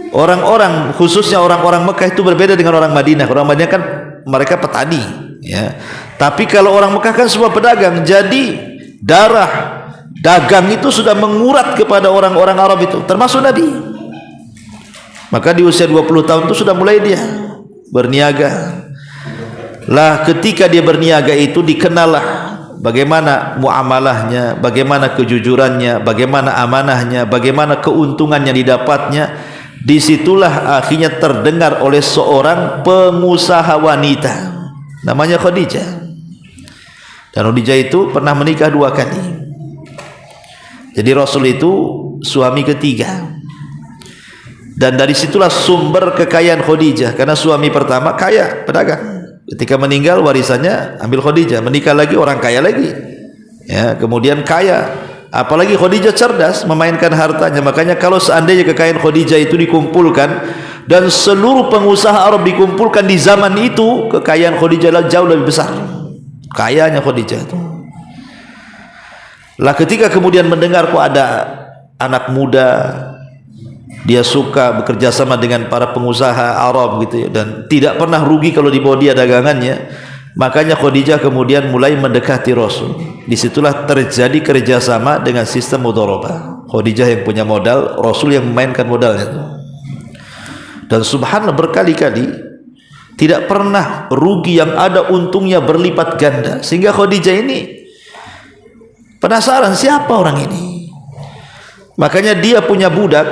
orang-orang khususnya orang-orang Mekah itu berbeda dengan orang Madinah. Orang Madinah kan mereka petani, ya. Tapi kalau orang Mekah kan semua pedagang. Jadi darah dagang itu sudah mengurat kepada orang-orang Arab itu, termasuk Nabi. Maka di usia 20 tahun itu sudah mulai dia berniaga. Lah ketika dia berniaga itu dikenallah bagaimana muamalahnya, bagaimana kejujurannya, bagaimana amanahnya, bagaimana keuntungan yang didapatnya. Disitulah akhirnya terdengar oleh seorang pengusaha wanita namanya Khadijah. Dan Khadijah itu pernah menikah 2 kali. Jadi Rasul itu suami ketiga. Dan dari situlah sumber kekayaan Khadijah, karena suami pertama kaya, pedagang. Ketika meninggal warisannya ambil Khadijah, menikah lagi orang kaya lagi. Ya, kemudian kaya. Apalagi Khadijah cerdas memainkan hartanya. Makanya kalau seandainya kekayaan Khadijah itu dikumpulkan dan seluruh pengusaha Arab dikumpulkan di zaman itu, kekayaan Khadijah jauh lebih besar. Kayanya Khadijah itu. Lah ketika kemudian mendengar kok ada anak muda, dia suka bekerja sama dengan para pengusaha Arab gitu ya, dan tidak pernah rugi kalau dibawa dia dagangannya, makanya Khadijah kemudian mulai mendekati Rasul. Disitulah terjadi kerjasama dengan sistem mudharabah. Khadijah yang punya modal, Rasul yang memainkan modalnya. Dan subhanallah berkali-kali tidak pernah rugi, yang ada untungnya berlipat ganda. Sehingga Khadijah ini penasaran siapa orang ini. Makanya dia punya budak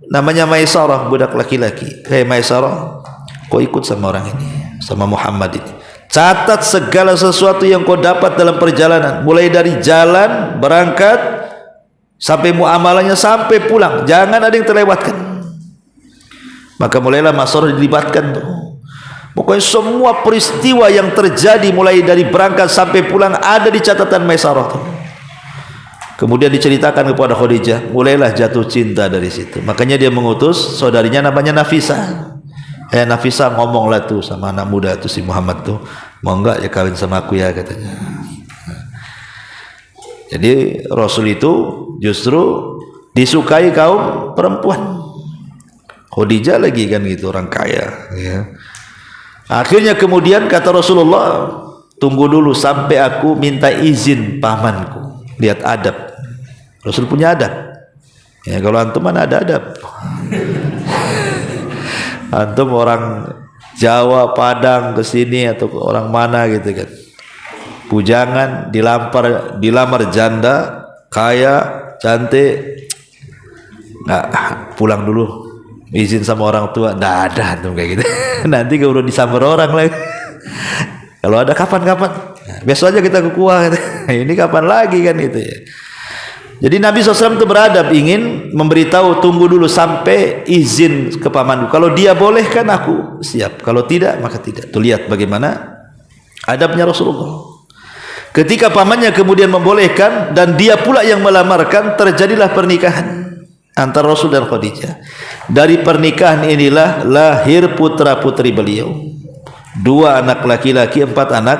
namanya Maisarah, budak laki-laki. Hei Maisarah, kau ikut sama orang ini, sama Muhammad ini. Catat segala sesuatu yang kau dapat dalam perjalanan, mulai dari jalan berangkat sampai muamalahnya sampai pulang, jangan ada yang terlewatkan. Maka mulailah Maisarah dilibatkan tuh. Pokoknya semua peristiwa yang terjadi mulai dari berangkat sampai pulang ada di catatan Maisarah tuh. Kemudian diceritakan kepada Khadijah, mulailah jatuh cinta dari situ. Makanya dia mengutus saudarinya namanya Nafisah. Nafisah ngomonglah tuh sama anak muda tuh si Muhammad tuh, mau enggak ya kawin sama aku ya, katanya. Jadi Rasul itu justru disukai kaum perempuan. Khadijah lagi kan gitu, orang kaya ya. Akhirnya kemudian kata Rasulullah, tunggu dulu sampai aku minta izin pamanku. Lihat adab, Rasul punya adab ya. Kalau antum mana ada adab? Antum orang Jawa, Padang kesini atau orang mana gitu kan, bujangan dilamar janda kaya cantik, nggak pulang dulu izin sama orang tua, nggak ada antum kayak gitu. Nanti keburu disamber orang lagi. Kalau ada kapan-kapan, besok aja kita ke kuah gitu. Ini kapan lagi kan itu ya. Jadi Nabi SAW itu beradab, ingin memberitahu tunggu dulu sampai izin ke pamanku. Kalau dia bolehkan aku siap, kalau tidak maka tidak. Tuh lihat bagaimana adabnya Rasulullah. Ketika pamannya kemudian membolehkan dan dia pula yang melamarkan, terjadilah pernikahan antara Rasul dan Khadijah. Dari pernikahan inilah lahir putra-putri beliau. 2 anak laki-laki, 4 anak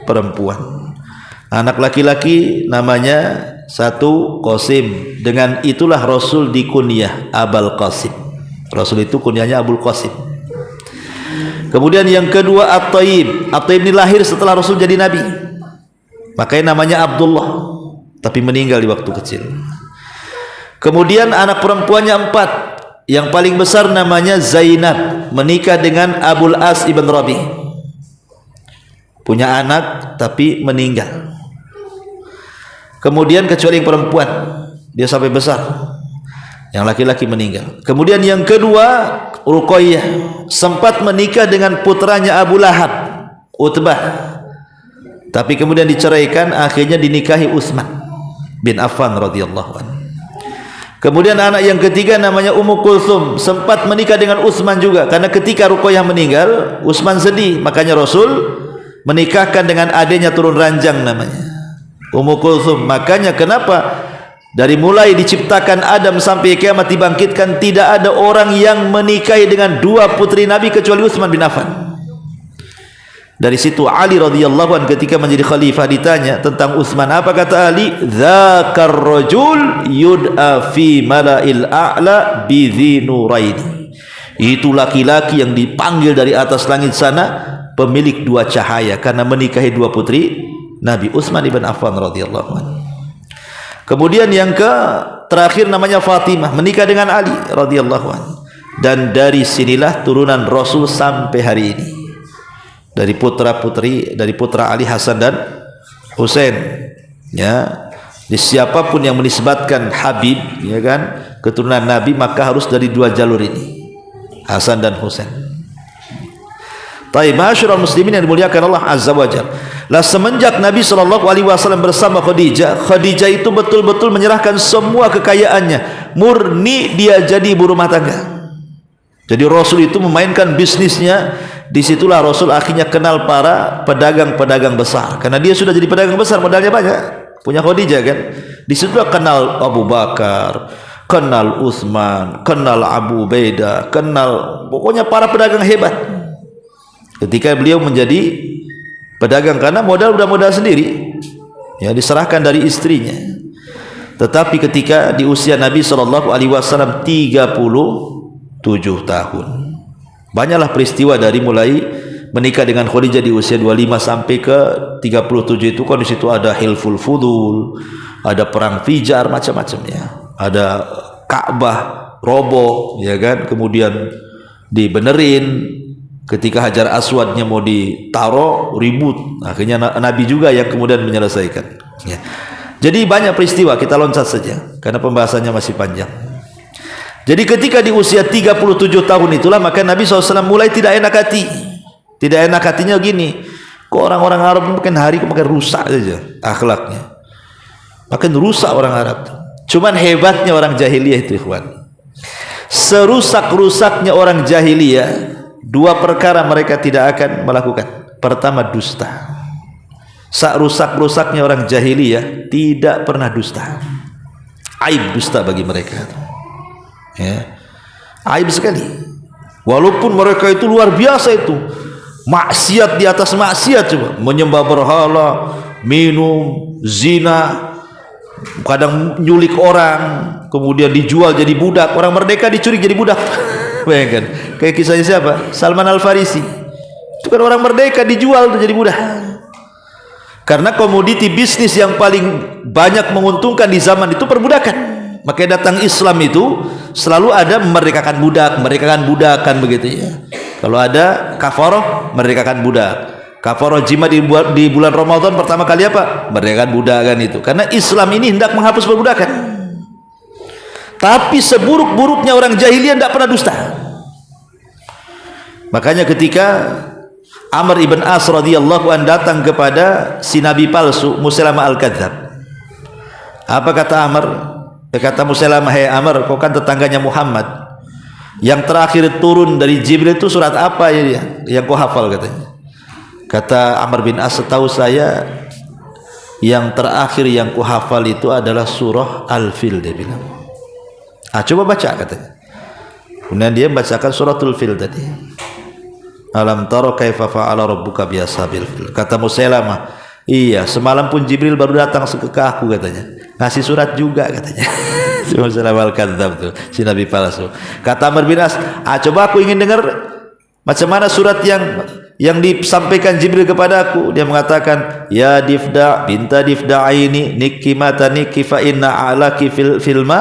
perempuan. Anak laki-laki namanya 1 Qasim, dengan itulah Rasul dikunyah Abul Qasim. Rasul itu kunyahnya Abul Qasim. Kemudian yang kedua At-Taib. At-Taib ini lahir setelah Rasul jadi Nabi, makanya namanya Abdullah, tapi meninggal di waktu kecil. Kemudian anak perempuannya 4. Yang paling besar namanya Zainab, menikah dengan Abul As ibn Rabi. Punya anak tapi meninggal. Kemudian kecuali yang perempuan, dia sampai besar. Yang laki-laki meninggal. Kemudian yang kedua Ruqayyah, sempat menikah dengan putranya Abu Lahab, Utbah. Tapi kemudian diceraikan, akhirnya dinikahi Utsman bin Affan radhiyallahu anhu. Kemudian anak yang ketiga namanya Ummu Kulthum, sempat menikah dengan Utsman juga, karena ketika Ruqayyah meninggal, Utsman sedih, makanya Rasul menikahkan dengan adiknya turun ranjang namanya Ummu Kulthum. Makanya kenapa dari mulai diciptakan Adam sampai kiamat dibangkitkan, tidak ada orang yang menikahi dengan 2 putri Nabi kecuali Utsman bin Affan. Dari situ Ali radhiyallahu anhu ketika menjadi khalifah ditanya tentang Utsman, apa kata Ali? Dzakar rajul yud'a fi mala'il a'la bi dzi nuraini. Itu laki-laki yang dipanggil dari atas langit sana, pemilik 2 cahaya, karena menikahi 2 putri Nabi, Utsman ibn Affan radhiyallahu anhu. Kemudian yang terakhir namanya Fatimah, menikah dengan Ali radhiyallahu anhu. Dan dari sinilah turunan Rasul sampai hari ini. Dari putra-putri, dari putra Ali, Hasan dan Husain. Ya. Jadi siapapun yang menisbatkan Habib, ya kan, keturunan Nabi, maka harus dari 2 jalur ini, Hasan dan Husain. Taib, masyarul muslimin yang dimuliakan Allah Azza wa Jalla. Lah semenjak Nabi SAW bersama Khadijah, Khadijah itu betul-betul menyerahkan semua kekayaannya, murni dia jadi ibu rumah tangga. Jadi Rasul itu memainkan bisnisnya. Disitulah Rasul akhirnya kenal para pedagang-pedagang besar, karena dia sudah jadi pedagang besar, modalnya banyak, punya Khadijah kan. Disitulah kenal Abu Bakar, kenal Utsman, kenal Abu Ubaidah, kenal pokoknya para pedagang hebat. Ketika beliau menjadi pedagang, karena modal udah modal sendiri, ya, diserahkan dari istrinya. Tetapi ketika di usia Nabi SAW 37 tahun, banyaklah peristiwa dari mulai menikah dengan Khadijah di usia 25 sampai ke 37 itu kan, di situ ada Hilful Fudul, ada perang Fijar, macam-macamnya. Ada Ka'bah roboh, ya kan, kemudian dibenerin. Ketika Hajar Aswadnya mau ditaruh, ribut, akhirnya Nabi juga yang kemudian menyelesaikan, ya. Jadi banyak peristiwa, kita loncat saja karena pembahasannya masih panjang. Jadi ketika di usia 37 tahun itulah maka Nabi SAW mulai tidak enak hati. Tidak enak hatinya gini, kok orang-orang Arab makin hari makin rusak saja akhlaknya, makin rusak orang Arab. Cuman hebatnya orang jahiliyah itu, ikhwan, serusak-rusaknya orang jahiliyah, 2 perkara mereka tidak akan melakukan. Pertama, dusta. Rusak-rusaknya orang jahiliyah tidak pernah dusta. Aib dusta bagi mereka, ya. Aib sekali. Walaupun mereka itu luar biasa itu, maksiat di atas maksiat, coba menyembah berhala, minum, zina, kadang nyulik orang, kemudian dijual jadi budak. Orang merdeka diculik jadi budak. Bayangkan, kayak kisahnya siapa? Salman Al Farisi. Itu kan orang merdeka dijual jadi budak. Karena komoditi bisnis yang paling banyak menguntungkan di zaman itu perbudakan. Makanya datang Islam itu selalu ada memerdekakan budak kan begitu ya. Kalau ada kafaroh, merdekakan budak. Kafaroh jima di bulan Ramadan pertama kali apa? Merdekakan budak kan itu. Karena Islam ini hendak menghapus perbudakan. Tapi seburuk-buruknya orang jahiliyah tidak pernah dusta. Makanya ketika Amr ibn As radhiyallahu an datang kepada si nabi palsu Musailamah al-Kadzab, apa kata Amr? Kata Musailamah, "Hai Amr, kau kan tetangganya Muhammad. Yang terakhir turun dari Jibril itu surat apa ya yang kau hafal?" katanya. Kata Amr bin As, "Setahu saya yang terakhir yang ku hafal itu adalah surah Al-Fil," dia bilang. Coba baca katanya. Kemudian dia membacakan suratul Fil tadi. Alam tara kaifa fa'ala rabbuka bi ashabil fil. Kata Musailamah, "Iya, semalam pun Jibril baru datang ke aku," katanya. Ngasih surat juga katanya. Musailamah al-Kadzab tuh, si nabi palsu. Kata Amr bin As, coba aku ingin dengar macam mana surat yang disampaikan Jibril kepada aku. Dia mengatakan, "Ya Difda binta Difda'ini niki mata niki fa inna alaki filma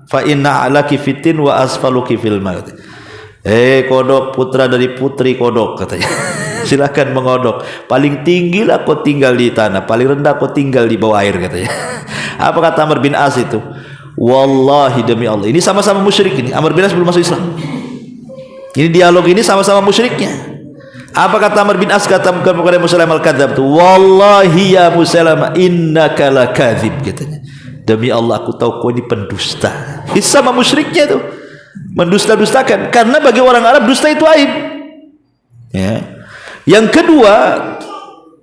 fa inna alaki fitin wa asfaluki filma." Kodok, putra dari putri kodok katanya. Silakan mengodok. Paling tinggilah kau tinggal di tanah, paling rendah kau tinggal di bawah air katanya. Apa kata Amr bin As itu? Wallahi demi Allah. Ini sama-sama musyrik ini. Amr bin As belum masuk Islam. Ini dialog ini sama-sama musyriknya. Apa kata Amr bin As kata kepada Musailamah al-Kadzab itu? Wallahi ya Musailamah innaka lakadzib katanya. Demi Allah aku tahu kau ini pendusta. Ini sama musyriknya itu. Mendusta-dustakan. Karena bagi orang Arab dusta itu aib. Ya. Yang kedua,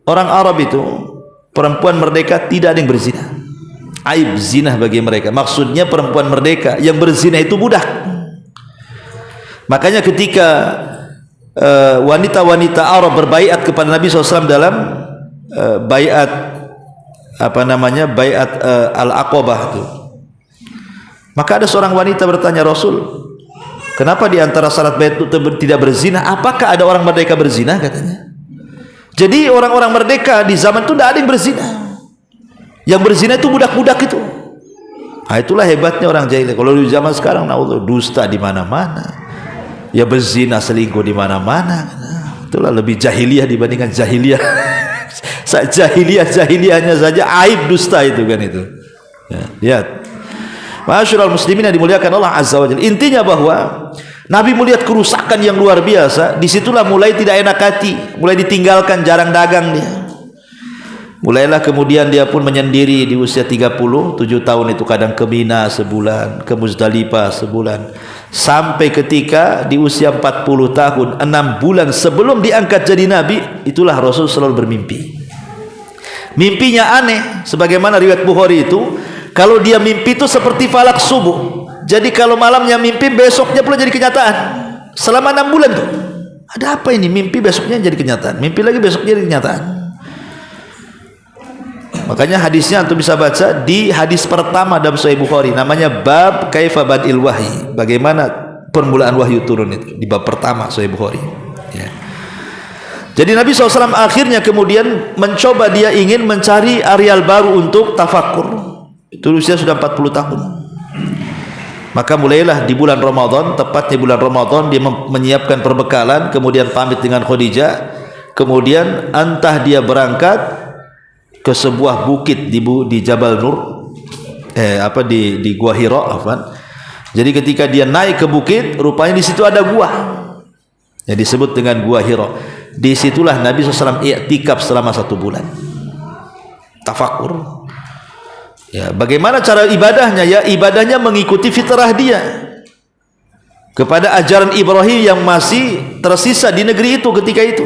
orang Arab itu perempuan merdeka tidak ada yang berzina. Aib zina bagi mereka. Maksudnya perempuan merdeka yang berzina itu budak. Makanya ketika wanita-wanita Arab berbaiat kepada Nabi SAW dalam baiat baiat al-Aqabah itu, maka ada seorang wanita bertanya, "Rasul, kenapa di antara syarat baiat itu tidak berzina? Apakah ada orang merdeka berzina?" katanya. Jadi orang-orang merdeka di zaman itu tidak ada yang berzina. Yang berzina itu budak-budak itu. Itulah hebatnya orang jahiliyah. Kalau di zaman sekarang, dusta di mana-mana. Ya berzina, selingkuh di mana-mana. Itulah lebih jahiliyah dibandingkan jahiliyah. Jahiliyahnya saja aib dusta itu kan itu. Ya, lihat. Masyaallah muslimin yang dimuliakan Allah Azza wa Jalla. Intinya bahwa Nabi melihat kerusakan yang luar biasa. Disitulah mulai tidak enak hati, mulai ditinggalkan, jarang dagang dia. Mulailah kemudian dia pun menyendiri di usia 37 tahun itu, kadang ke Mina sebulan, ke Muzdalifah sebulan, sampai ketika di usia 40 tahun 6 bulan sebelum diangkat jadi nabi, itulah Rasul selalu bermimpi. Mimpinya aneh, sebagaimana riwayat Bukhari itu, kalau dia mimpi itu seperti falak subuh. Jadi kalau malamnya mimpi, besoknya pula jadi kenyataan. Selama 6 bulan tuh, ada apa ini? Mimpi besoknya jadi kenyataan, mimpi lagi besoknya jadi kenyataan. Makanya hadisnya antum bisa baca di hadis pertama dalam Sahih Bukhari, namanya bab kaifa badil wahyi, bagaimana permulaan wahyu turun itu, di bab pertama Sahih Bukhari ya. Jadi Nabi SAW akhirnya kemudian mencoba, dia ingin mencari areal baru untuk tafakur. Itu usia sudah 40 tahun. Maka mulailah di bulan Ramadan, tepatnya bulan Ramadan, dia menyiapkan perbekalan, kemudian pamit dengan Khadijah, kemudian entah dia berangkat ke sebuah bukit di Jabal Nur, di Gua Hira, Jadi ketika dia naik ke bukit, rupanya di situ ada gua, yang disebut dengan Gua Hira. Disitulah Nabi SAW i'tikaf selama 1 bulan, tafakur. Ya, bagaimana cara ibadahnya? Ya, ibadahnya mengikuti fitrah dia kepada ajaran Ibrahim yang masih tersisa di negeri itu ketika itu.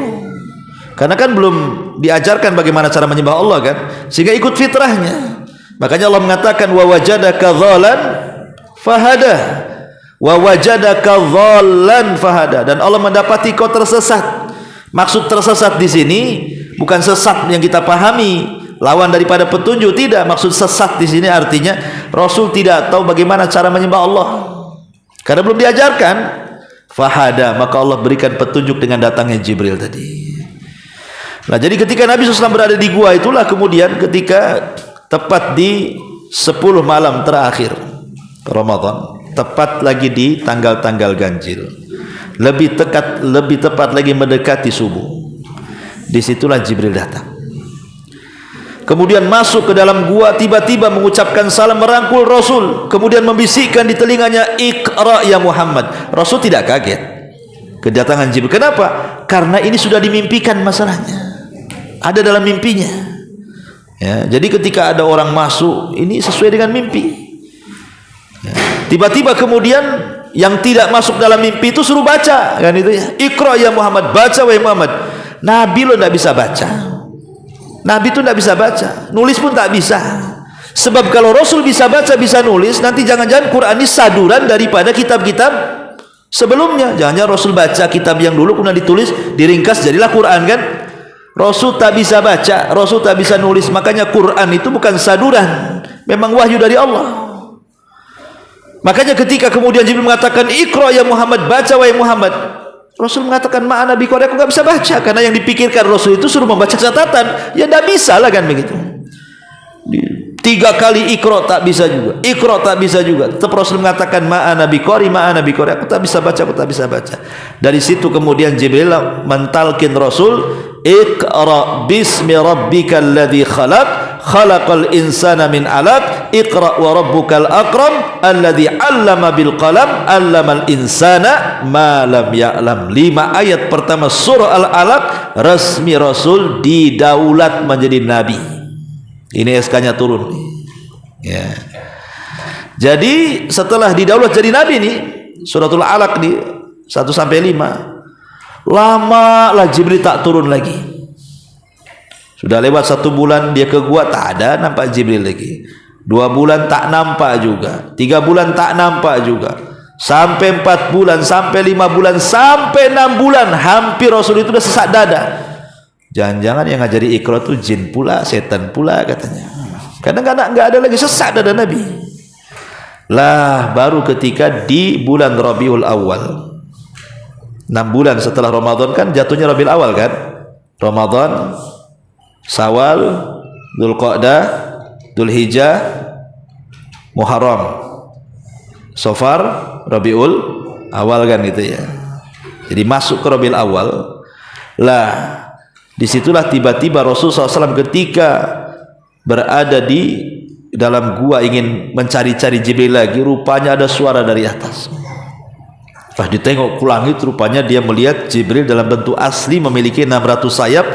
Karena kan belum diajarkan bagaimana cara menyembah Allah kan, sehingga ikut fitrahnya. Makanya Allah mengatakan wa wajadaka dhalan fahada. wa wajadaka dhallan fahada, dan Allah mendapati kau tersesat. Maksud tersesat di sini bukan sesat yang kita pahami, lawan daripada petunjuk, tidak. Maksud sesat di sini artinya Rasul tidak tahu bagaimana cara menyembah Allah karena belum diajarkan. Fahada, maka Allah berikan petunjuk dengan datangnya Jibril tadi. Nah, jadi ketika Nabi SAW berada di gua itulah kemudian ketika tepat di 10 malam terakhir Ramadan, tepat lagi di tanggal-tanggal ganjil, lebih tepat lagi mendekati subuh, disitulah Jibril datang. Kemudian masuk ke dalam gua, tiba-tiba mengucapkan salam, merangkul Rasul, kemudian membisikkan di telinganya, Iqra ya Muhammad. Rasul tidak kaget kedatangan Jibril. Kenapa? Karena ini sudah dimimpikan masalahnya, ada dalam mimpinya. Ya, jadi ketika ada orang masuk, ini sesuai dengan mimpi. Ya, tiba-tiba kemudian yang tidak masuk dalam mimpi itu suruh baca, kan itu ya. Iqra ya Muhammad, baca wahai Muhammad. Nabi lo tidak bisa baca. Nabi itu tidak bisa baca, nulis pun tak bisa. Sebab kalau Rasul bisa baca, bisa nulis, nanti jangan-jangan Quran ini saduran daripada kitab-kitab sebelumnya. Jangan-jangan Rasul baca kitab yang dulu kemudian ditulis, diringkas, jadilah Quran, kan? Rasul tak bisa baca, Rasul tak bisa nulis, makanya Quran itu bukan saduran, memang wahyu dari Allah. Makanya ketika kemudian Jibril mengatakan Iqra ya Muhammad, baca wahai Muhammad, Rasul mengatakan ma'ana biqari, aku nggak bisa baca, karena yang dipikirkan Rasul itu suruh membaca catatan. Ya tidak bisa lah, kan begitu. 3 kali Iqra tak bisa juga, Iqra tak bisa juga. Tetap Rasul mengatakan ma'ana biqari, aku tak bisa baca, aku tak bisa baca. Dari situ kemudian Jibril mentalkin Rasul, Iqra bismi rabbikal ladzi khalaq, khalaqal insana min 'alaq, Iqra wa rabbukal akram alladzi 'allama bil qalam, 'allamal insana ma lam ya'lam. 5 ayat pertama surah Al-Alaq resmi Rasul didaulat menjadi nabi. Ini SK-nya turun. Ya. Jadi setelah didaulat jadi nabi nih, suratul Alaq nih 1 sampai 5. Lama lah Jibril tak turun lagi. Sudah lewat 1 bulan dia ke gua, tak ada nampak Jibril lagi. 2 bulan tak nampak juga, 3 bulan tak nampak juga, sampai 4 bulan, sampai 5 bulan, sampai 6 bulan, hampir Rasul itu sudah sesak dada. Jangan-jangan yang ngajari Iqra itu jin pula, setan pula katanya. Kadang-kadang nggak ada lagi, sesak dada Nabi. Lah baru ketika di bulan Rabiul Awal, 6 bulan setelah Ramadan, kan jatuhnya Rabiul Awal kan, Ramadan, Syawal, Dzulqa'dah, Dzulhijjah, Muharram, Safar, Rabiul Awal, kan gitu ya. Jadi masuk ke Rabiul Awal. Lah disitulah tiba-tiba Rasulullah SAW ketika berada di dalam gua ingin mencari-cari Jibril lagi, rupanya ada suara dari atas. Pas ditengok ke langit, rupanya dia melihat Jibril dalam bentuk asli, memiliki 600 sayap,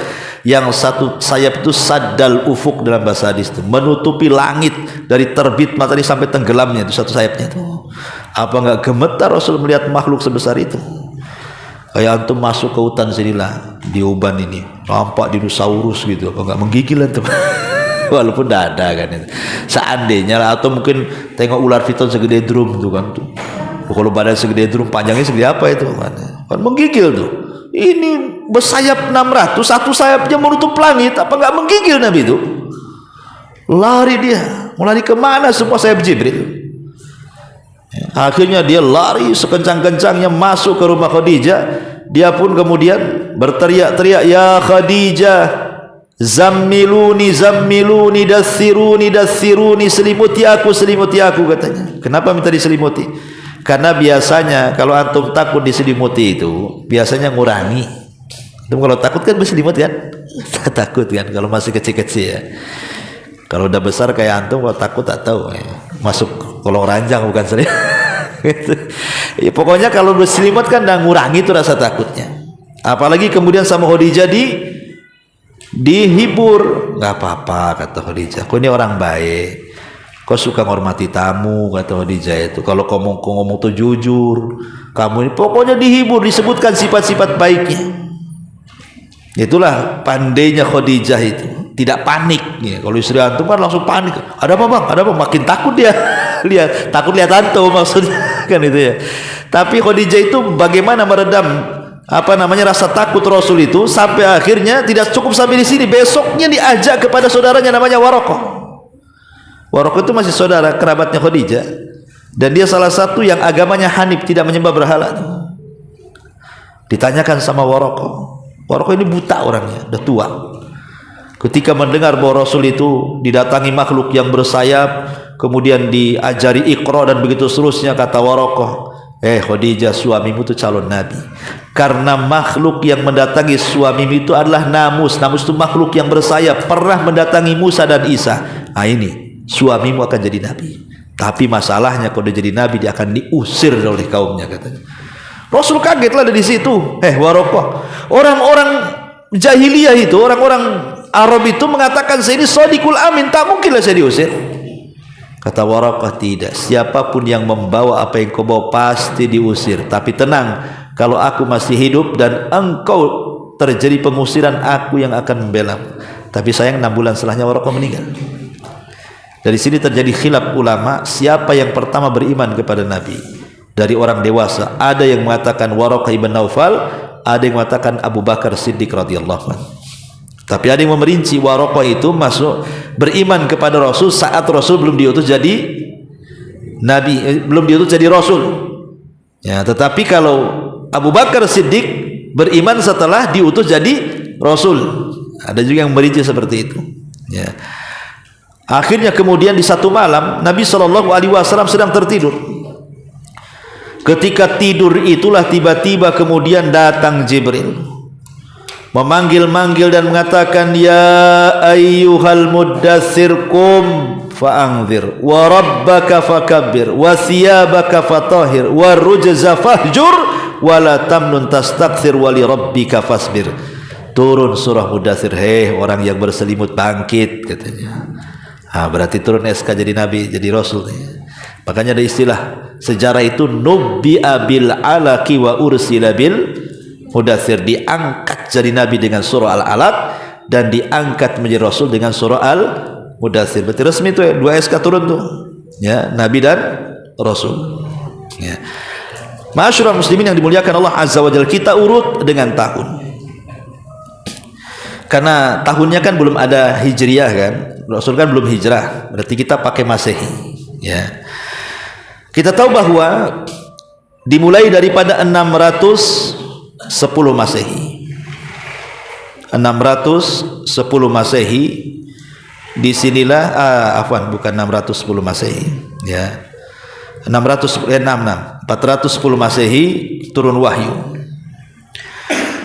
yang 1 sayap itu saddal ufuk dalam bahasa hadis itu, menutupi langit dari terbit matahari sampai tenggelamnya itu 1 sayapnya itu. Apa enggak gemetar Rasul melihat makhluk sebesar itu? Kayak antum masuk ke hutan sinilah di Uban ini, nampak dinosaurus gitu, apa enggak menggigil antum? Walaupun tidak ada kan itu. Seandainya lah, atau mungkin tengok ular piton segede drum tuh kan tuh. Kalau badan segede drum, panjangnya segede apa itu kan menggigil tuh. Ini bersayap 600, 1 sayapnya menutup langit, apa enggak menggigil Nabi itu? Lari dia, mau lari kemana semua sayap Jibril? Akhirnya dia lari sekencang-kencangnya masuk ke rumah Khadijah. Dia pun kemudian berteriak-teriak, ya Khadijah, zammiluni, zammiluni, dathiruni, dathiruni, selimuti aku katanya. Kenapa minta diselimuti? Karena biasanya kalau antum takut diselimuti itu biasanya ngurangi. Antum kalau takut kan berselimut kan? Takut kan kalau masih kecil-kecil ya. Kalau udah besar kayak antum, kalau takut tak tahu ya. Masuk kolong ranjang bukan sering. Ya, pokoknya kalau berselimut kan udah ngurangi itu rasa takutnya. Apalagi kemudian sama Khadijah dihibur, nggak apa-apa kata Khadijah, kau ini orang baik, kau suka menghormati tamu kata Khadijah itu, kalau kau ngomong tuh jujur, kamu ini pokoknya dihibur, disebutkan sifat-sifat baiknya. Itulah pandainya Khadijah itu, tidak panik ya. Kalau istri antum kan langsung panik, ada apa bang, ada apa, makin takut dia. Takut lihat antum maksudnya. kan itu ya. Tapi Khadijah itu bagaimana meredam rasa takut Rasul itu sampai akhirnya tidak cukup sampai di sini, besoknya diajak kepada saudaranya namanya Waraqah. Waraqah itu masih saudara kerabatnya Khadijah, dan dia salah satu yang agamanya Hanif, tidak menyembah berhala. Ditanyakan sama Waraqah. Waraqah ini buta orangnya, udah tua. Ketika mendengar bahwa Rasul itu didatangi makhluk yang bersayap, kemudian diajari Iqra dan begitu seterusnya, kata Waraqah, Khadijah, suamimu itu calon nabi. Karena makhluk yang mendatangi suamimu itu adalah namus. Namus itu makhluk yang bersayap, pernah mendatangi Musa dan Isa. Ini suamimu akan jadi nabi. Tapi masalahnya kalau dia jadi nabi, dia akan diusir oleh kaumnya, katanya. Rasul kagetlah dari situ. Waraqah, orang-orang jahiliyah itu, orang-orang Arab itu mengatakan saya ini shadiqul amin, tak mungkinlah saya diusir. Kata Waraqah, tidak, siapapun yang membawa apa yang kau bawa pasti diusir. Tapi tenang, kalau aku masih hidup dan engkau terjadi pengusiran, aku yang akan membela. Tapi sayang 6 bulan setelahnya Waraqah meninggal. Dari sini terjadi khilaf ulama, siapa yang pertama beriman kepada Nabi dari orang dewasa. Ada yang mengatakan Waraqah ibn Naufal, ada yang mengatakan Abu Bakar Siddiq radhiyallahu anhu. Tapi ada yang memerinci Waraqah itu masuk beriman kepada Rasul saat Rasul belum diutus jadi Nabi, belum diutus jadi Rasul. Ya, tetapi kalau Abu Bakar Siddiq beriman setelah diutus jadi Rasul. Ada juga yang merinci seperti itu. Ya. Akhirnya kemudian di satu malam Nabi SAW sedang tertidur. Ketika tidur itulah tiba-tiba kemudian datang Jibril, memanggil-manggil dan mengatakan, ya ayyuhal muddatsir qum fa'anzir wa rabbaka fakabbir wa thiyabaka fatahhir wa rujza fahjur wa la tamnun tastakthir wa li rabbika fasbir. Turun surah Muddatsir, orang yang berselimut bangkit, katanya. Berarti turun SK jadi nabi, jadi rasul. Makanya ada istilah sejarah itu nubbi'a bil alaqi wa ursila bil Muddatsir, diangkat jadi nabi dengan surah Al-Alaq dan diangkat menjadi rasul dengan surah Al-Muddatsir. Berarti resmi itu 2 SK turun tuh. Ya, nabi dan rasul. Ya. Ma'asyiral muslimin yang dimuliakan Allah Azza wa Jalla, kita urut dengan tahun. Karena tahunnya kan belum ada hijriyah kan. Rasul kan belum hijrah. Berarti kita pakai Masehi. Ya. Kita tahu bahwa dimulai daripada 610 Masehi. 610 Masehi, disinilah bukan 610 Masehi, ya. 410 Masehi turun wahyu.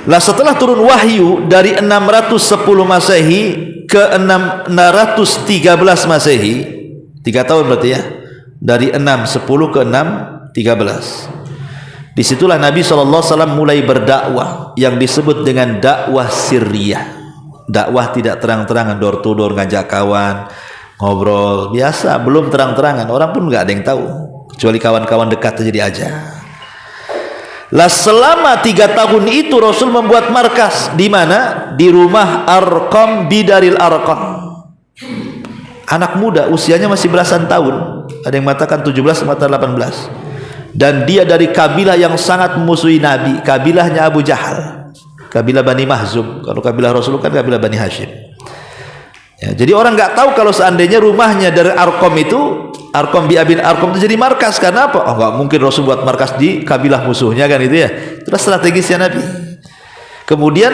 Lah setelah turun wahyu dari 610 Masehi ke 613 Masehi, 3 tahun berarti ya. Dari 610 ke 613. Disitulah Nabi SAW mulai berdakwah yang disebut dengan dakwah sirriyah. Dakwah tidak terang-terangan, door to door, ngajak kawan, ngobrol biasa, belum terang-terangan, orang pun nggak ada yang tahu kecuali kawan-kawan dekat saja diajak. Lah selama 3 tahun itu Rasul membuat markas di mana? Di rumah Arqam bidaril Arqam. Anak muda, usianya masih belasan tahun, ada yang mengatakan 17 atau 18. Dan dia dari kabilah yang sangat memusuhi Nabi, kabilahnya Abu Jahal, kabilah Bani Mahzum. Kalau kabilah Rasul kan kabilah Bani Hashim. Ya, jadi orang nggak tahu kalau seandainya rumahnya dari Arqam itu, Arqam bi Abi Arqam itu jadi markas. Karena apa? Nggak mungkin Rasul buat markas di kabilah musuhnya kan, itu ya. Itulah strategisnya Nabi. Kemudian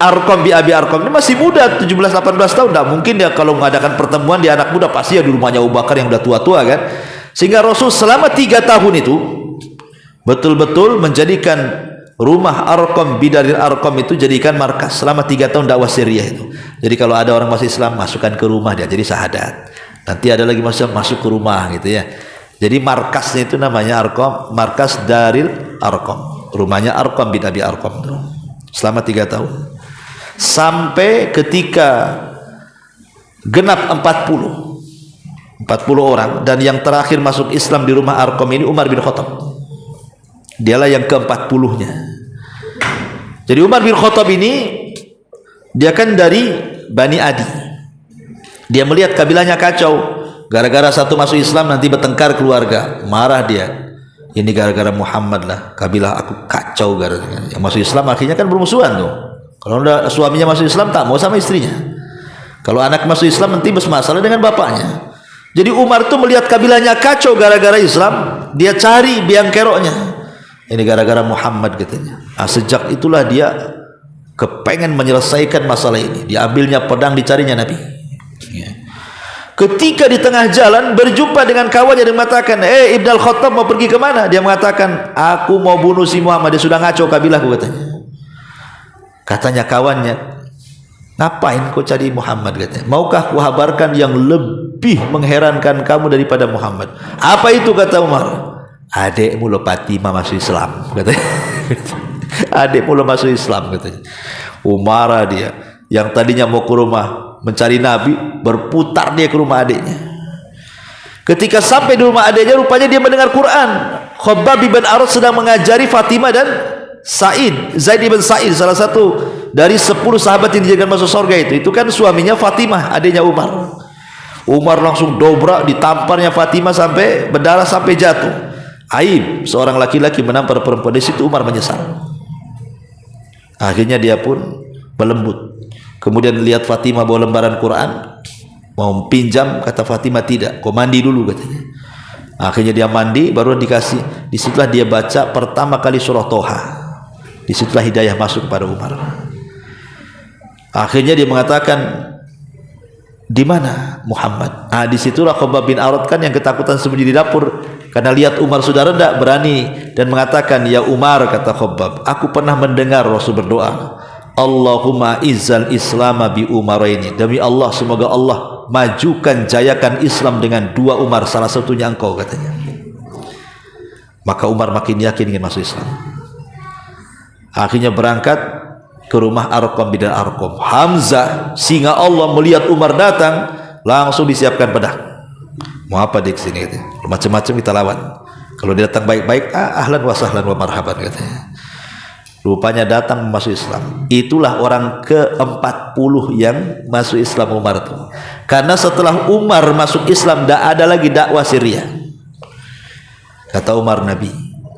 Arqam bi Abi Arqam ini masih muda, 17-18 tahun. Nggak mungkin dia kalau mengadakan pertemuan di anak muda, pasti ya di rumahnya Abu Bakar yang udah tua-tua kan. Sehingga Rasul selama 3 tahun itu betul-betul menjadikan rumah Arqam bidaril Arqam itu jadikan markas selama 3 tahun dakwah sirriyah itu. Jadi kalau ada orang masuk Islam, masukkan ke rumah dia jadi sahadat. Nanti ada lagi masuk ke rumah gitu ya. Jadi markasnya itu namanya Arqam, markas Daril Arqam. Rumahnya Arqam bin Abi Arqam itu. Selama 3 tahun. Sampai ketika genap 40 orang, dan yang terakhir masuk Islam di rumah Arqam ini Umar bin Khattab. Dialah yang ke-40-nya. Jadi Umar bin Khattab ini dia kan dari Bani Adi. Dia melihat kabilahnya kacau, gara-gara satu masuk Islam nanti bertengkar keluarga, marah dia. ini gara-gara Muhammad lah, kabilah aku kacau gara-gara. Yang masuk Islam akhirnya kan bermusuhan tuh. Kalau udah suaminya masuk Islam tak mau sama istrinya. Kalau anak masuk Islam nanti bermasalah dengan bapaknya. Jadi Umar tuh melihat kabilahnya kacau gara-gara Islam, dia cari biang keroknya. Ini gara-gara Muhammad katanya. Nah, sejak itulah dia kepengen menyelesaikan masalah ini. Diambilnya pedang, dicarinya Nabi. Ya. Ketika di tengah jalan berjumpa dengan kawannya dan mengatakan, Ibn al-Khattab mau pergi kemana? Dia mengatakan, aku mau bunuh si Muhammad, dia sudah ngaco kabilahku katanya. Katanya kawannya, ngapain kau cari Muhammad katanya? Maukah ku habarkan yang lebih mengherankan kamu daripada Muhammad? Apa itu kata Umar? Adekmu lo Fatimah masuk Islam katanya. Adekmu lo masuk Islam katanya. Umar dia yang tadinya mau ke rumah mencari Nabi, berputar dia ke rumah adiknya. Ketika sampai di rumah adiknya, rupanya dia mendengar Quran. Khabbab bin Arad sedang mengajari Fatimah dan Zaid bin Sa'id, salah satu dari 10 sahabat yang dijadikan masuk surga itu. Itu kan suaminya Fatimah, adiknya Umar. Umar langsung dobrak, ditamparnya Fatimah sampai berdarah sampai jatuh. Aib seorang laki-laki menampar perempuan. Di situ Umar menyesal. Akhirnya dia pun berlembut. Kemudian lihat Fatimah bawa lembaran Quran, mau pinjam, kata Fatimah tidak, kau mandi dulu katanya. Akhirnya dia mandi, baru dikasih. Disitulah dia baca pertama kali surah Toha. Disitulah hidayah masuk kepada Umar. Akhirnya dia mengatakan, di mana Muhammad? Disitulah Khabbab bin Arad kan yang ketakutan sembunyi di dapur, karena lihat Umar sudah reda, berani dan mengatakan, ya Umar, kata Khabbab, aku pernah mendengar Rasul berdoa, Allahumma izzal islama bi umaraini, demi Allah semoga Allah majukan jayakan Islam dengan 2 Umar, salah satunya engkau katanya. Maka Umar makin yakin ingin masuk Islam. Akhirnya berangkat ke rumah Arqam bin Arqam. Hamzah singa Allah melihat Umar datang, langsung disiapkan pedang. Mau apa dia kesini katanya? Macam-macam kita lawan. Kalau dia datang baik-baik, ahlan wa sahlan wa marhaban katanya. Rupanya datang masuk Islam. Itulah orang ke-40 yang masuk Islam Umar itu. Karena setelah Umar masuk Islam, tidak ada lagi dakwah Syria. Kata Umar, Nabi,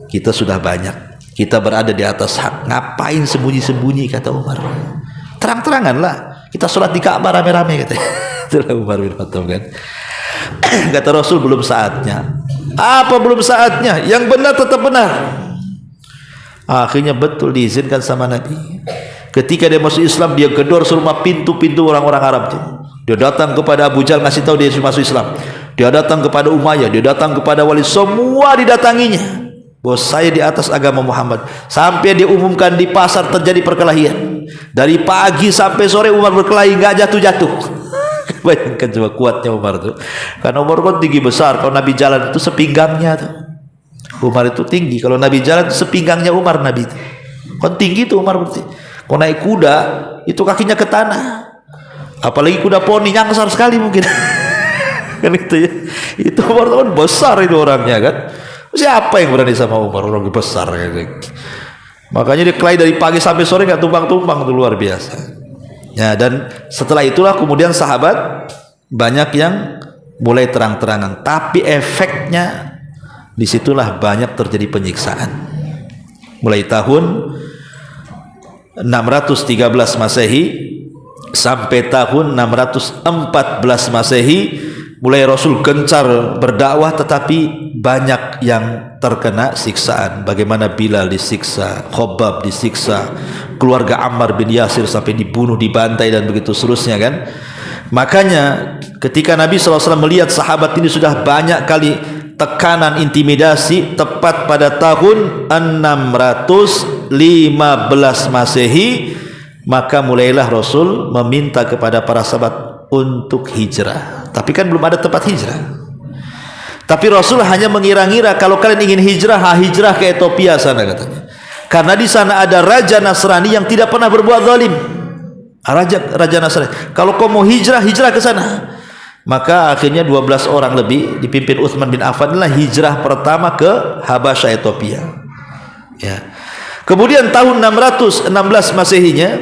kita sudah banyak, kita berada di atas hak, ngapain sembunyi-sembunyi, kata Umar. Terang-teranganlah, kita sholat di Ka'bah rame-rame katanya. Itulah Umar bin Khattab kan. Kata Rasul, belum saatnya. Apa belum saatnya? Yang benar tetap benar. Akhirnya betul diizinkan sama Nabi. Ketika dia masuk Islam, dia gedor semua pintu-pintu orang-orang Arab itu. Dia datang kepada Abu Jahal, ngasih tahu dia masuk Islam. Dia datang kepada Umayyah, dia datang kepada Walid, semua didatanginya. Bahwa saya di atas agama Muhammad. Sampai dia umumkan di pasar terjadi perkelahian. Dari pagi sampai sore Umar berkelahi, nggak jatuh-jatuh. Bayangkan coba kuatnya Umar itu. Karena Umar kan tinggi besar. Kalau Nabi jalan itu sepinggangnya tuh. Umar itu tinggi. Kalau Nabi jalan itu sepinggangnya Umar Nabi itu. Kan tinggi itu Umar berarti. Kalau naik kuda itu kakinya ke tanah. Apalagi kuda poni nyangsar sekali mungkin. Kan itu ya. Itu Umar kan besar itu orangnya kan. Siapa yang berani sama Umar, orang besar gitu. Makanya dia kelahi dari pagi sampai sore nggak tumpang-tumpang, itu luar biasa. Ya, dan setelah itulah kemudian sahabat banyak yang mulai terang-terangan, tapi efeknya disitulah banyak terjadi penyiksaan. Mulai tahun 613 Masehi sampai tahun 614 Masehi mulai Rasul gencar berdakwah, tetapi banyak yang terkena siksaan. Bagaimana Bilal disiksa, Khabbab disiksa, keluarga Ammar bin Yasir sampai dibunuh, dibantai dan begitu seterusnya kan. Makanya ketika Nabi SAW melihat sahabat ini sudah banyak kali tekanan, intimidasi, tepat pada tahun 615 Masehi, maka mulailah Rasul meminta kepada para sahabat untuk hijrah. Tapi kan belum ada tempat hijrah. Tapi Rasul hanya mengira-ngira kalau kalian ingin hijrah, hijrah ke Ethiopia sana katanya. Karena di sana ada raja Nasrani yang tidak pernah berbuat zalim. Raja Nasrani. Kalau kau mau hijrah, hijrah ke sana. Maka akhirnya 12 orang lebih dipimpin Utsman bin Affan inilah hijrah pertama ke Habasyah Ethiopia. Ya. Kemudian tahun 616 Masehinya,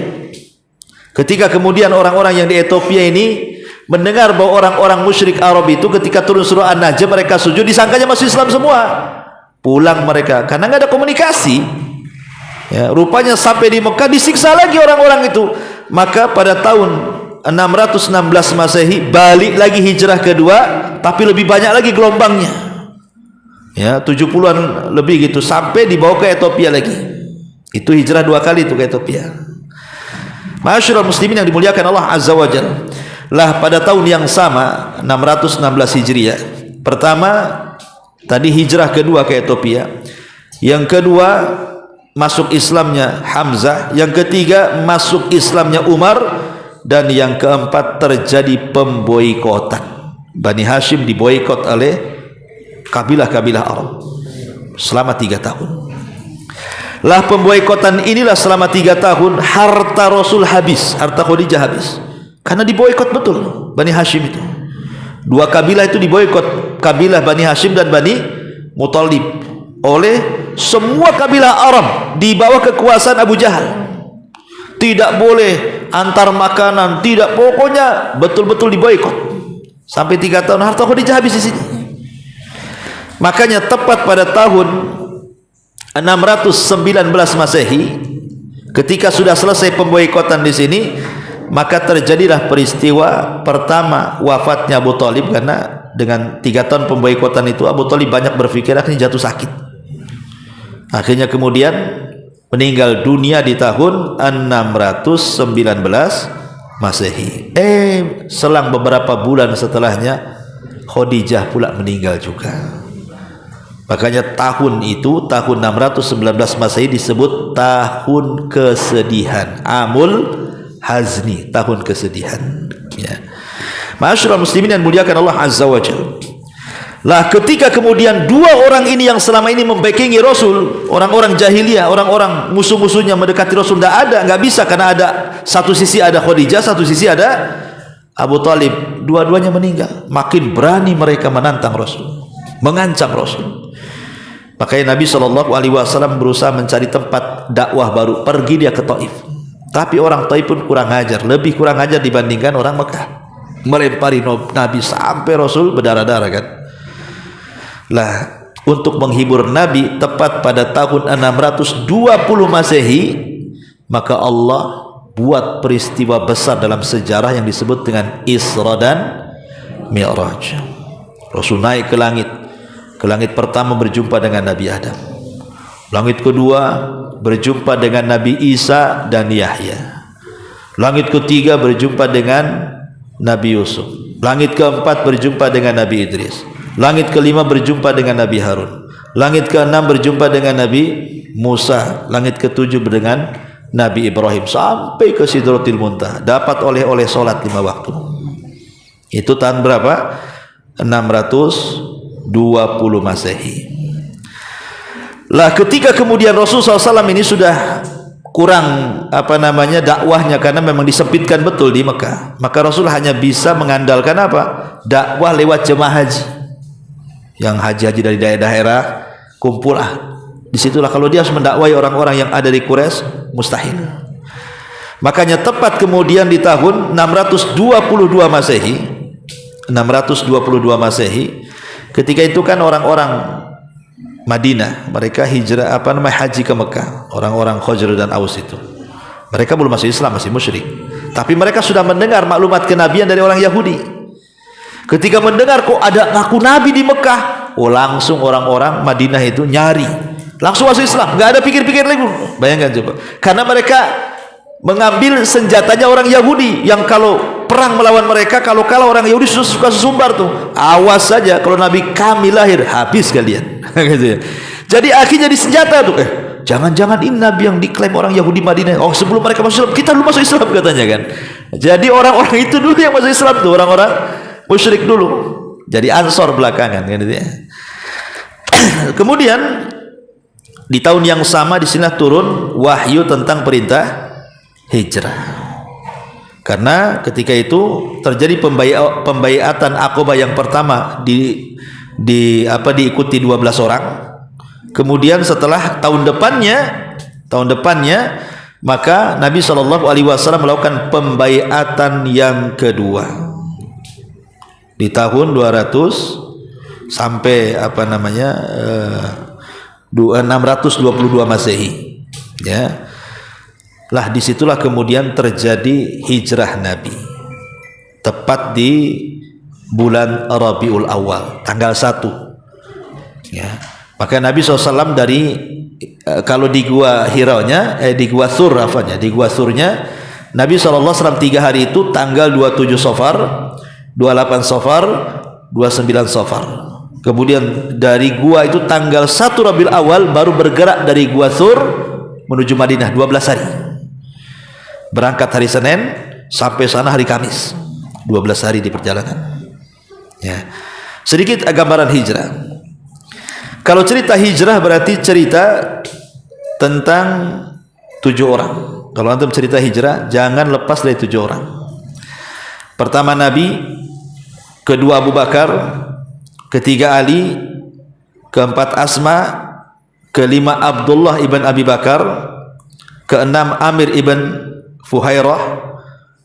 ketika kemudian orang-orang yang di Ethiopia ini mendengar bahwa orang-orang musyrik Arab itu ketika turun surah An-Najm mereka sujud, disangkanya masuk Islam semua. pulang mereka karena nggak ada komunikasi. Ya, rupanya sampai di Mekah disiksa lagi orang-orang itu. Maka pada tahun 616 Masehi balik lagi hijrah kedua, tapi lebih banyak lagi gelombangnya. Ya, 70-an lebih gitu sampai dibawa ke Ethiopia lagi. Itu hijrah dua kali itu ke Ethiopia. Ma'asyiral muslimin yang dimuliakan Allah Azza wa Jalla. Lah pada tahun yang sama 616 Hijriah, pertama tadi hijrah kedua ke Ethiopia, yang kedua masuk Islamnya Hamzah, yang ketiga masuk Islamnya Umar, dan yang keempat terjadi pemboikotan. Bani Hashim diboikot oleh kabilah-kabilah Arab selama 3 tahun. Lah pemboikotan inilah selama 3 tahun harta Rasul habis, harta Khadijah habis, karena diboikot betul Bani Hashim itu. Dua kabilah itu diboikot, kabilah Bani Hashim dan Bani Muthalib, oleh semua kabilah Arab di bawah kekuasaan Abu Jahal. Tidak boleh antar makanan, tidak, pokoknya betul-betul diboikot. Sampai 3 tahun harta Khadijah habis di sini. Makanya tepat pada tahun 619 Masehi, ketika sudah selesai pemboikotan di sini, maka terjadilah peristiwa pertama wafatnya Abu Thalib. Karena dengan 3 tahun pemboikotan itu Abu Thalib banyak berpikir, akhirnya jatuh sakit. Akhirnya kemudian meninggal dunia di tahun 619 Masehi. Selang beberapa bulan setelahnya Khadijah pula meninggal juga. Makanya tahun itu, tahun 619 Masehi disebut tahun kesedihan, Amul Hazni, tahun kesedihan. Ya. Ma'asyiral muslimin yang muliakan Allah Azza wa Jalla. Lah ketika kemudian dua orang ini yang selama ini membackingi Rasul, orang-orang jahiliyah, orang-orang musuh-musuhnya mendekati Rasul, nggak bisa, karena ada satu sisi ada Khadijah, satu sisi ada Abu Thalib, dua-duanya meninggal. Makin berani mereka menantang Rasul, mengancam Rasul. Makanya Nabi SAW berusaha mencari tempat dakwah baru, pergi dia ke Taif. Tapi orang Taif pun kurang ajar, lebih kurang ajar dibandingkan orang Mekah, melempari Nabi sampai Rasul berdarah-darah kan. Lah untuk menghibur Nabi tepat pada tahun 620 Masehi, maka Allah buat peristiwa besar dalam sejarah yang disebut dengan Isra dan Mi'raj. Rasul naik ke langit pertama berjumpa dengan Nabi Adam, langit kedua berjumpa dengan Nabi Isa dan Yahya, langit ketiga berjumpa dengan Nabi Yusuf, langit keempat berjumpa dengan Nabi Idris, langit kelima berjumpa dengan Nabi Harun, langit keenam berjumpa dengan Nabi Musa, langit ketujuh dengan Nabi Ibrahim, sampai ke Sidratil Muntaha, dapat oleh sholat 5 waktu. Itu tahun berapa? 620 Masehi. Lah ketika kemudian Rasulullah SAW ini sudah kurang dakwahnya, karena memang disempitkan betul di Mekah, maka Rasul hanya bisa mengandalkan dakwah lewat jemaah haji. Yang haji-haji dari daerah-daerah kumpul, disitulah kalau dia harus mendakwai orang-orang yang ada di Quraisy, mustahil. Makanya tepat kemudian di tahun 622 Masehi, ketika itu kan orang-orang Madinah, mereka hijrah haji ke Mekah, orang-orang Khazraj dan Aus itu. Mereka belum masuk Islam, masih musyrik. Tapi mereka sudah mendengar maklumat kenabian dari orang Yahudi. Ketika mendengar kok ada ngaku nabi di Mekah, langsung orang-orang Madinah itu nyari, langsung masuk Islam, nggak ada pikir-pikir lagi. Bayangkan coba, karena mereka mengambil senjatanya orang Yahudi, yang kalau perang melawan mereka, kalau kalah orang Yahudi suka sesumbar tuh. Awas saja kalau Nabi kami lahir, habis kalian. Jadi akhirnya di senjata tuh, jangan-jangan ini Nabi yang diklaim orang Yahudi Madinah. Sebelum mereka masuk Islam, kita dulu masuk Islam katanya kan. Jadi orang-orang itu dulu yang masuk Islam tuh, orang-orang musyrik dulu. Jadi Ansor belakangan kan gitu ya. Kemudian di tahun yang sama di sini turun wahyu tentang perintah hijrah. Karena ketika itu terjadi pembaiatan Aqabah yang pertama diikuti 12 orang. Kemudian setelah tahun depannya maka Nabi SAW melakukan pembaiatan yang kedua di tahun 200 sampai 622 Masehi. Ya. Lah disitulah kemudian terjadi hijrah Nabi. Tepat di bulan Rabiul Awal, tanggal 1. Ya. Maka Nabi SAW dari kalau di gua Hiraunya, di gua Thur di gua Thurnya, Nabi SAW 3 hari itu tanggal 27 Safar, 28 Safar, 29 Safar. Kemudian dari gua itu tanggal 1 Rabiul Awal baru bergerak dari gua Thur menuju Madinah 12 hari. Berangkat hari Senin sampai sana hari Kamis. 12 hari di perjalanan. Ya. Sedikit gambaran hijrah. Kalau cerita hijrah berarti cerita tentang 7 orang. Kalau antum cerita hijrah jangan lepas dari 7 orang. Pertama Nabi, kedua Abu Bakar, ketiga Ali, keempat Asma, kelima Abdullah ibn Abi Bakar, keenam Amir ibn Fuhairah,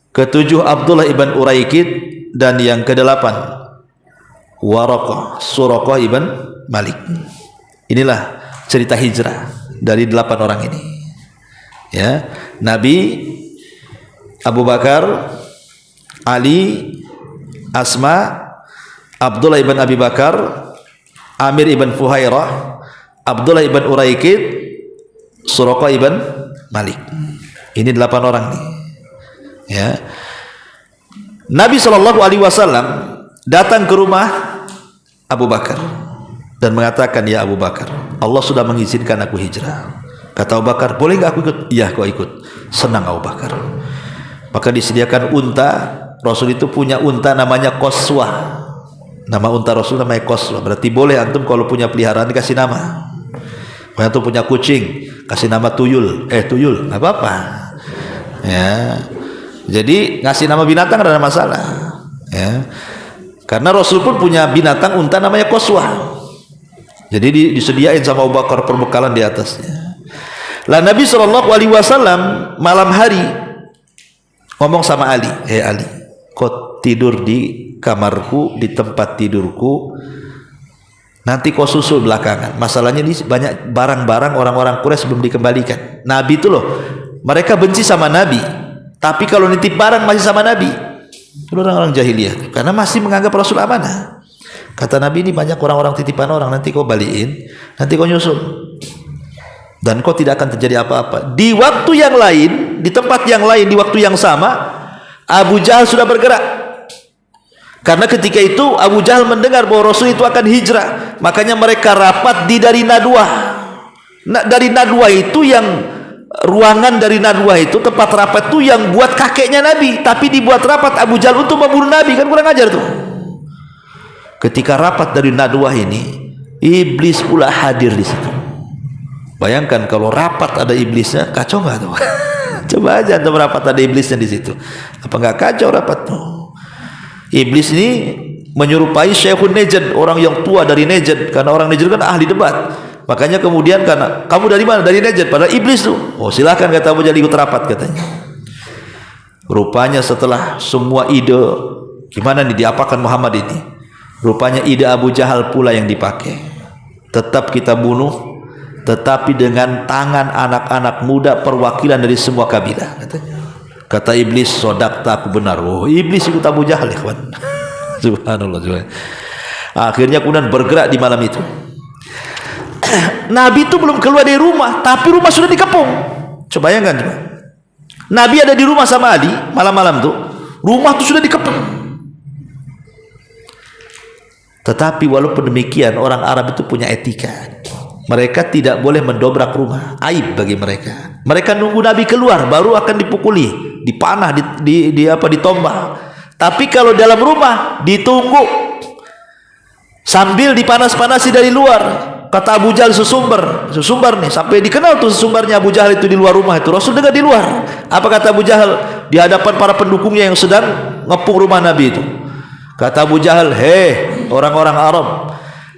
ketujuh Abdullah ibn Uraikid, dan yang kedelapan Waraqah Suraqah ibn Malik. Inilah cerita hijrah dari 8 orang ini. Ya, Nabi, Abu Bakar, Ali, Asma, Abdullah ibn Abi Bakar, Amir ibn Fuhairah, Abdullah ibn Uraikid, Suraqah ibn Malik. Ini 8 orang nih. Ya. Nabi SAW datang ke rumah Abu Bakar dan mengatakan, ya Abu Bakar, Allah sudah mengizinkan aku hijrah. Kata Abu Bakar, boleh nggak aku ikut? Iya, kau ikut. Senang Abu Bakar. Maka disediakan unta. Rasul itu punya unta namanya Qaswah. Nama unta Rasul namanya Qaswah. Berarti boleh antum kalau punya peliharaan dikasih nama. Kalau antum punya kucing, kasih nama Tuyul. Tuyul, nggak apa-apa. Ya. Jadi ngasih nama binatang tidak ada masalah. Ya. Karena Rasul pun punya binatang unta namanya Qaswah. Jadi disediain sama Abu Bakar perbekalan di atasnya. Lah Nabi SAW malam hari ngomong sama Ali, Ali, kau tidur di kamarku, di tempat tidurku, nanti kau susul belakangan. Masalahnya ini banyak barang-barang orang-orang Quraisy belum dikembalikan. Nabi itu loh, mereka benci sama Nabi, tapi kalau nitip barang masih sama Nabi. Itu orang-orang jahiliyah, karena masih menganggap Rasul amanah. Kata Nabi, ini banyak orang-orang titipan orang, nanti kau balikin, nanti kau nyusul, dan kau tidak akan terjadi apa-apa. Di waktu yang lain, di tempat yang lain, di waktu yang sama, Abu Jahal sudah bergerak. Karena ketika itu Abu Jahal mendengar bahwa Rasul itu akan hijrah, makanya mereka rapat di dari Nadwah. Dari Nadwah itu yang ruangan dari Nadwah itu, tempat rapat itu yang buat kakeknya Nabi, tapi dibuat rapat Abu Jahal untuk membunuh Nabi, kan kurang ajar tuh. Ketika rapat dari Nadwah ini, iblis pula hadir di situ. Bayangkan kalau rapat ada iblisnya, kacau nggak tuh? Coba aja antum rapat ada iblisnya di situ, apa nggak kacau rapat tuh? Iblis ini menyerupai Syekhun Najd, orang yang tua dari Najd, karena orang Najd kan ahli debat. Makanya kemudian karena kamu dari mana? Dari Najd. Padahal iblis tuh. Oh silakan kata Abu Jahal ikut rapat katanya. Rupanya setelah semua ide gimana nih diapakan Muhammad ini, rupanya ide Abu Jahal pula yang dipakai. Tetap kita bunuh, tetapi dengan tangan anak-anak muda perwakilan dari semua kabilah katanya. Kata iblis, sodakta, aku benar. Oh iblis ikut Abu Jahal ya kawan. Subhanallah. Akhirnya kemudian bergerak di malam itu. Nabi itu belum keluar dari rumah, tapi rumah sudah dikepung. Coba bayangkan coba. Nabi ada di rumah sama Ali malam-malam tuh, rumah itu sudah dikepung. Tetapi walaupun demikian, orang Arab itu punya etika. Mereka tidak boleh mendobrak rumah, aib bagi mereka. Mereka nunggu Nabi keluar baru akan dipukuli, dipanah, ditombak. Tapi kalau dalam rumah ditunggu sambil dipanas-panasi dari luar. Kata Abu Jahal sesumbar nih, sampai dikenal tuh sesumbarnya Abu Jahal itu di luar rumah itu. Rasul dengar di luar. Apa kata Abu Jahal di hadapan para pendukungnya yang sedang ngepung rumah Nabi itu? Kata Abu Jahal, hei orang-orang Arab,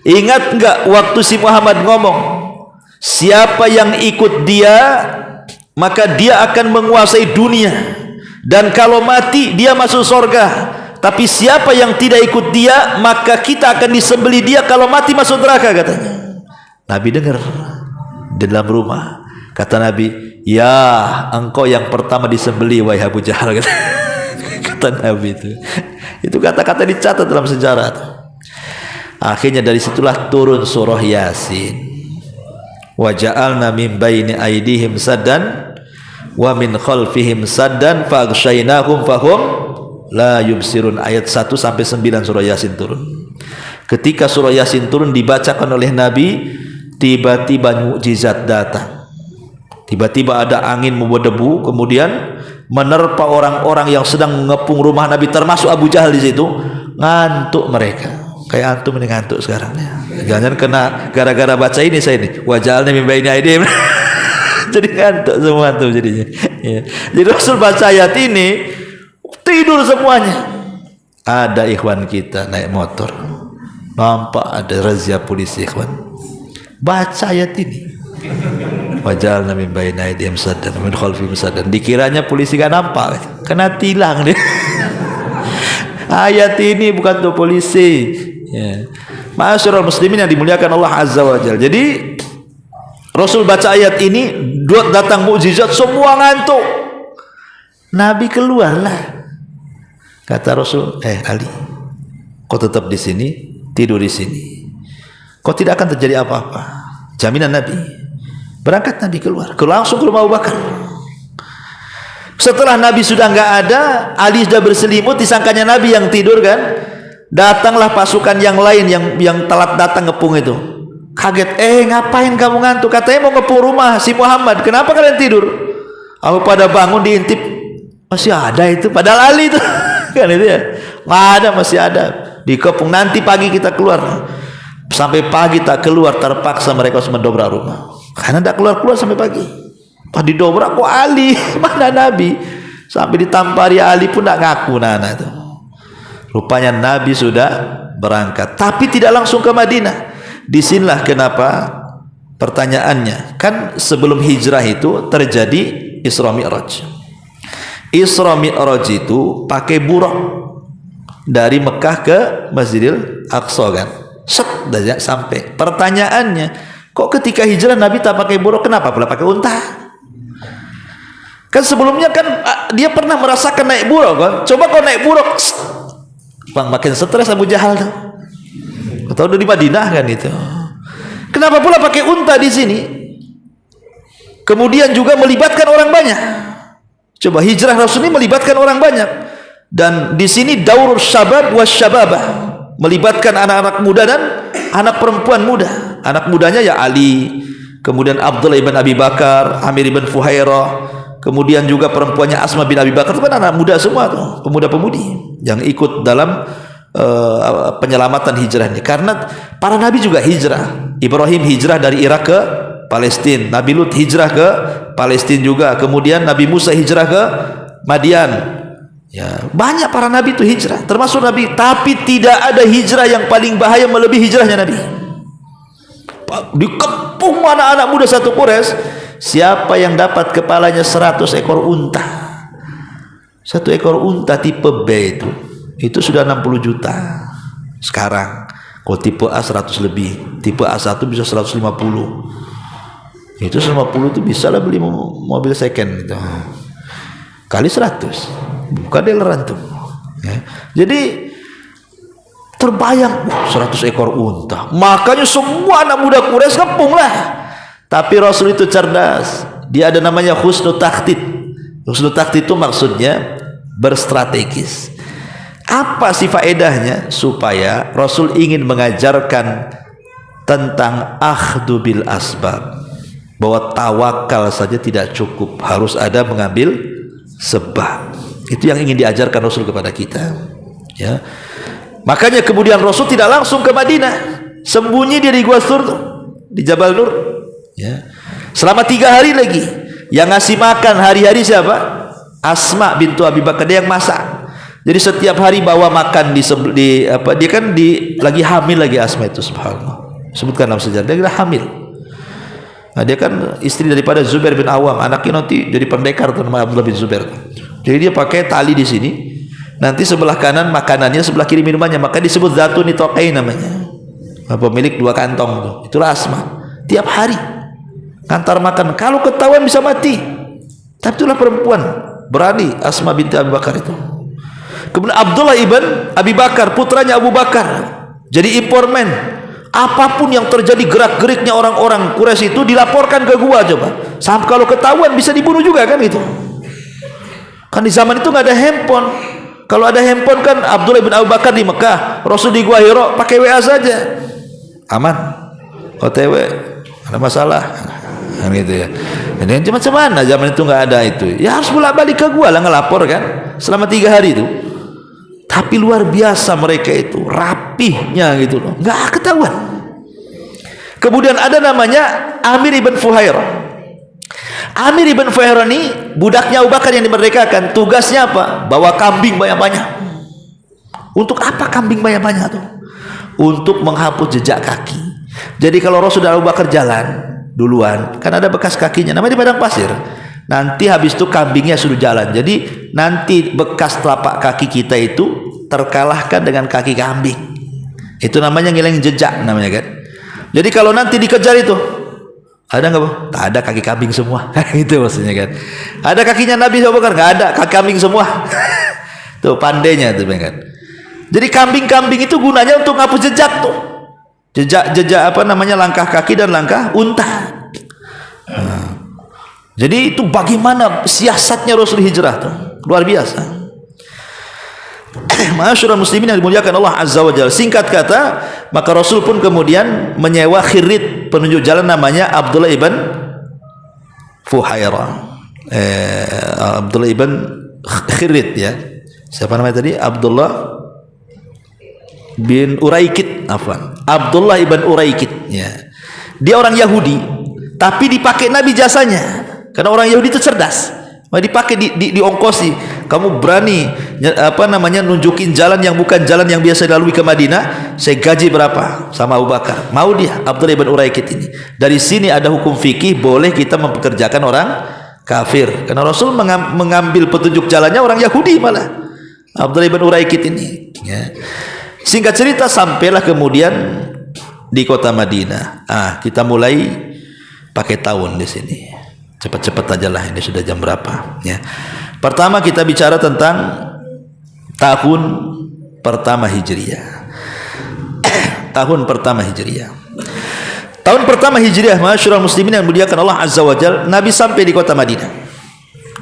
ingat enggak waktu si Muhammad ngomong, siapa yang ikut dia maka dia akan menguasai dunia, dan kalau mati dia masuk surga. Tapi siapa yang tidak ikut dia maka kita akan disembelih dia, kalau mati masuk neraka katanya. Nabi dengar. di dalam rumah. Kata Nabi, ya engkau yang pertama disembelih wahai Abu Jahal. Kata Nabi itu kata-kata dicatat dalam sejarah. Akhirnya dari situlah turun surah Yasin. Wa ja'alna min baini aydihim saddan wa min khalfihim saddan faghshaynahum fahum la yubsirun. Ayat 1 sampai 9 surah Yasin turun. Ketika surah Yasin turun dibacakan oleh Nabi, tiba-tiba mukjizat datang. Tiba-tiba ada angin membawa debu, kemudian menerpa orang-orang yang sedang mengepung rumah Nabi, termasuk Abu Jahal di situ. Ngantuk mereka. Kayak antum ini ngantuk sekarang ya. Jangan kena gara-gara baca ini saya ini. Wajalnya min baini aydihim. Jadi ngantuk semua antum jadinya. Ya. Jadi Rasul baca ayat ini tidur semuanya. Ada ikhwan kita naik motor. Nampak ada razia polisi ikhwan. Baca ayat ini. Wajalna min baini aydihim saddan min khalfihim saddan. Dikiranya polisi gak nampak, kena tilang dia. Ayat ini bukan untuk polisi. Ya. Ma'asyiral muslimin yang dimuliakan Allah Azza wa Jalla. Jadi Rasul baca ayat ini, datang mukjizat, semua ngantuk. Nabi keluarlah. Kata Rasul, Ali, kau tetap di sini, tidur di sini. Kau tidak akan terjadi apa-apa. Jaminan Nabi. Berangkat Nabi keluar, langsung ke rumah Abu Bakar. Setelah Nabi sudah enggak ada, Ali sudah berselimut, disangkanya Nabi yang tidur kan. Datanglah pasukan yang lain yang telat datang ngepung itu. Kaget, ngapain kamu ngantuk? Katanya mau ngepung rumah si Muhammad. Kenapa kalian tidur? Aku pada bangun diintip, masih ada itu, padahal Ali itu. Kan itu ya. Nggak ada, masih ada. Dikepung, nanti pagi kita keluar. Sampai pagi tak keluar, terpaksa mereka harus mendobrak rumah. Karena tidak keluar-keluar sampai pagi. Pas didobrak kok Ali, mana Nabi? Sampai ditampari Ali pun tidak ngaku nana itu. Rupanya Nabi sudah berangkat, tapi tidak langsung ke Madinah. Disinilah kenapa pertanyaannya. Kan sebelum hijrah itu terjadi Isra Mi'raj. Isra Mi'raj itu pakai buraq dari Mekah ke Masjidil Aqsa kan. Set saja sampai. Pertanyaannya, kok ketika hijrah Nabi tak pakai buraq, kenapa pula pakai unta? Kan sebelumnya kan dia pernah merasakan naik buraq kan. Coba kau naik buraq, bang, makin stres Abu Jahal tuh. Atau udah di Madinah kan itu. Kenapa pula pakai unta di sini? Kemudian juga melibatkan orang banyak. Coba hijrah Rasul ini melibatkan orang banyak. Dan di sini daurul syabab was syababah, melibatkan anak-anak muda dan anak perempuan muda. Anak mudanya ya Ali, kemudian Abdullah ibn Abi Bakar, Amir ibn Fuhairah, kemudian juga perempuannya Asma bin Abi Bakar. Itu kan anak muda semua tuh, pemuda-pemudi yang ikut dalam penyelamatan hijrah ini. Karena para nabi juga hijrah. Ibrahim hijrah dari Irak ke Palestina, Nabi Lut hijrah ke Palestina juga, kemudian Nabi Musa hijrah ke Madian. Ya, banyak para nabi itu hijrah, termasuk Nabi. Tapi tidak ada hijrah yang paling bahaya melebihi hijrahnya Nabi. Dikepung anak-anak muda satu Quraisy. Siapa yang dapat kepalanya 100 ekor unta? Satu ekor unta tipe B itu sudah 60 juta. Sekarang kalau tipe A 100 lebih, tipe A1 bisa 150. Itu 150 itu bisa lah beli mobil second gitu. Kali 100, bukan deleran tuh. Ya. Jadi terbayang 100 ekor unta. Makanya semua anak muda Quraisy ngepung lah. Tapi Rasul itu cerdas. Dia ada namanya husnul takhtid. Husnul takhtid itu maksudnya berstrategis. Apa sih faedahnya? Supaya Rasul ingin mengajarkan tentang akhdu bil asbab, bahwa tawakal saja tidak cukup, harus ada mengambil sebab. Itu yang ingin diajarkan Rasul kepada kita. Ya. Makanya kemudian Rasul tidak langsung ke Madinah, sembunyi dia di Gua Sur, di Jabal Nur. Ya. Selama 3 hari lagi. Yang ngasih makan hari-hari siapa? Asma bintu Abi Bakar, dia yang masak. Jadi setiap hari bawa makan dia kan lagi hamil lagi Asma itu, subhanallah. Sebutkan dalam sejarah dia hamil. Nah, dia kan istri daripada Zubair bin Awam, anaknya nanti jadi pendekar tuh nama Abdullah bin Zubair. Jadi dia pakai tali di sini. Nanti sebelah kanan makanannya, sebelah kiri minumannya, maka disebut Zatun Nitoqain namanya. Pemilik 2 kantong tuh. Itulah Asma. Tiap hari ngantar makan. Kalau ketahuan bisa mati. Tapi itulah perempuan berani, Asma binti Abi Bakar itu. Kemudian Abdullah ibn Abi Bakar, putranya Abu Bakar, jadi informan. Apapun yang terjadi gerak-geriknya orang-orang Quraisy itu dilaporkan ke gua coba. Sampai kalau ketahuan bisa dibunuh juga kan gitu. Kan di zaman itu nggak ada handphone. Kalau ada handphone kan Abdullah ibn Abu Bakar di Mekah, Rasul di Gua Hira pakai WA saja. Aman. OTW, ada masalah. Kan gitu ya. Jadi macam mana zaman itu nggak ada itu. Ya harus bolak-balik ke gua lah ngelapor kan selama 3 hari itu. Tapi luar biasa mereka itu, rapihnya gitu loh, nggak ketahuan. Kemudian ada namanya Amir ibn Fuhair. Amir ibn Fuhair ini budaknya Abu Bakar yang dimerdekakan. Tugasnya apa? Bawa kambing banyak-banyak. Untuk apa kambing banyak-banyak tuh? Untuk menghapus jejak kaki. Jadi kalau Rasul dan Abu Bakar jalan duluan, kan ada bekas kakinya, namanya di padang pasir. Nanti habis itu kambingnya suruh jalan. Jadi nanti bekas telapak kaki kita itu terkalahkan dengan kaki kambing. Itu namanya ngilangin jejak namanya kan. Jadi kalau nanti dikejar itu, ada nggak, Bu? Tak ada, kaki kambing semua. Itu maksudnya kan. Ada kakinya Nabi Abu Bakar? Nggak ada, kaki kambing semua. Tuh pandainya tuh kan. Jadi kambing-kambing itu gunanya untuk ngapus jejak tuh. Jejak apa namanya, langkah kaki dan langkah unta. Jadi itu bagaimana siasatnya Rasul hijrah tuh, luar biasa. Ma'asyiral muslimin yang dimuliakan Allah Azza wa Jalla. Singkat kata, maka Rasul pun kemudian menyewa khirit, penunjuk jalan namanya Abdullah ibn Fuhairah. Abdullah ibn Khirit ya. Siapa namanya tadi? Abdullah bin Uraikid, afwan. Abdullah ibn Uraikid ya. Dia orang Yahudi, tapi dipakai Nabi jasanya. Karena orang Yahudi itu cerdas, dipakai diongkosi. Kamu berani apa namanya nunjukin jalan yang bukan jalan yang biasa dilalui ke Madinah, saya gaji berapa sama Abu Bakar. Mau dia Abdullah ibn Uraikid ini. Dari sini ada hukum fikih boleh kita mempekerjakan orang kafir. Karena Rasul mengambil petunjuk jalannya orang Yahudi malah. Abdullah ibn Uraikid ini ya. Singkat cerita sampailah kemudian di kota Madinah. Kita mulai pakai tahun di sini. Cepat-cepat aja lah, ini sudah jam berapa ya. Pertama kita bicara tentang tahun pertama Hijriah. Tahun pertama Hijriah. Tahun pertama Hijriah, ma'asyiral muslimin yang dimuliakan Allah Azza wa Jalla, Nabi sampai di kota Madinah.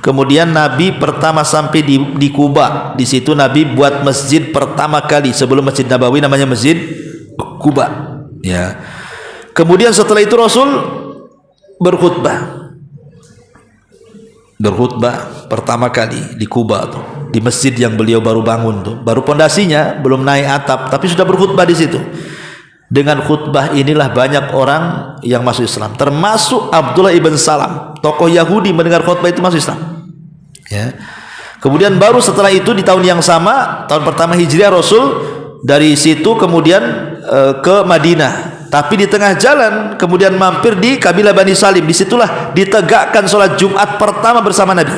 Kemudian Nabi pertama sampai di Kuba. Di situ Nabi buat masjid pertama kali sebelum Masjid Nabawi, namanya Masjid Kuba ya. Kemudian setelah itu Rasul berkhutbah pertama kali di Kuba tuh, di masjid yang beliau baru bangun tuh, baru pondasinya, belum naik atap, tapi sudah berkhutbah di situ. Dengan khutbah inilah banyak orang yang masuk Islam, termasuk Abdullah ibn Salam, tokoh Yahudi, mendengar khutbah itu masuk Islam ya. Kemudian baru setelah itu di tahun yang sama, tahun pertama Hijriah, Rasul dari situ kemudian ke Madinah. Tapi di tengah jalan kemudian mampir di kabilah Bani Salim. Disitulah ditegakkan sholat Jumat pertama bersama Nabi.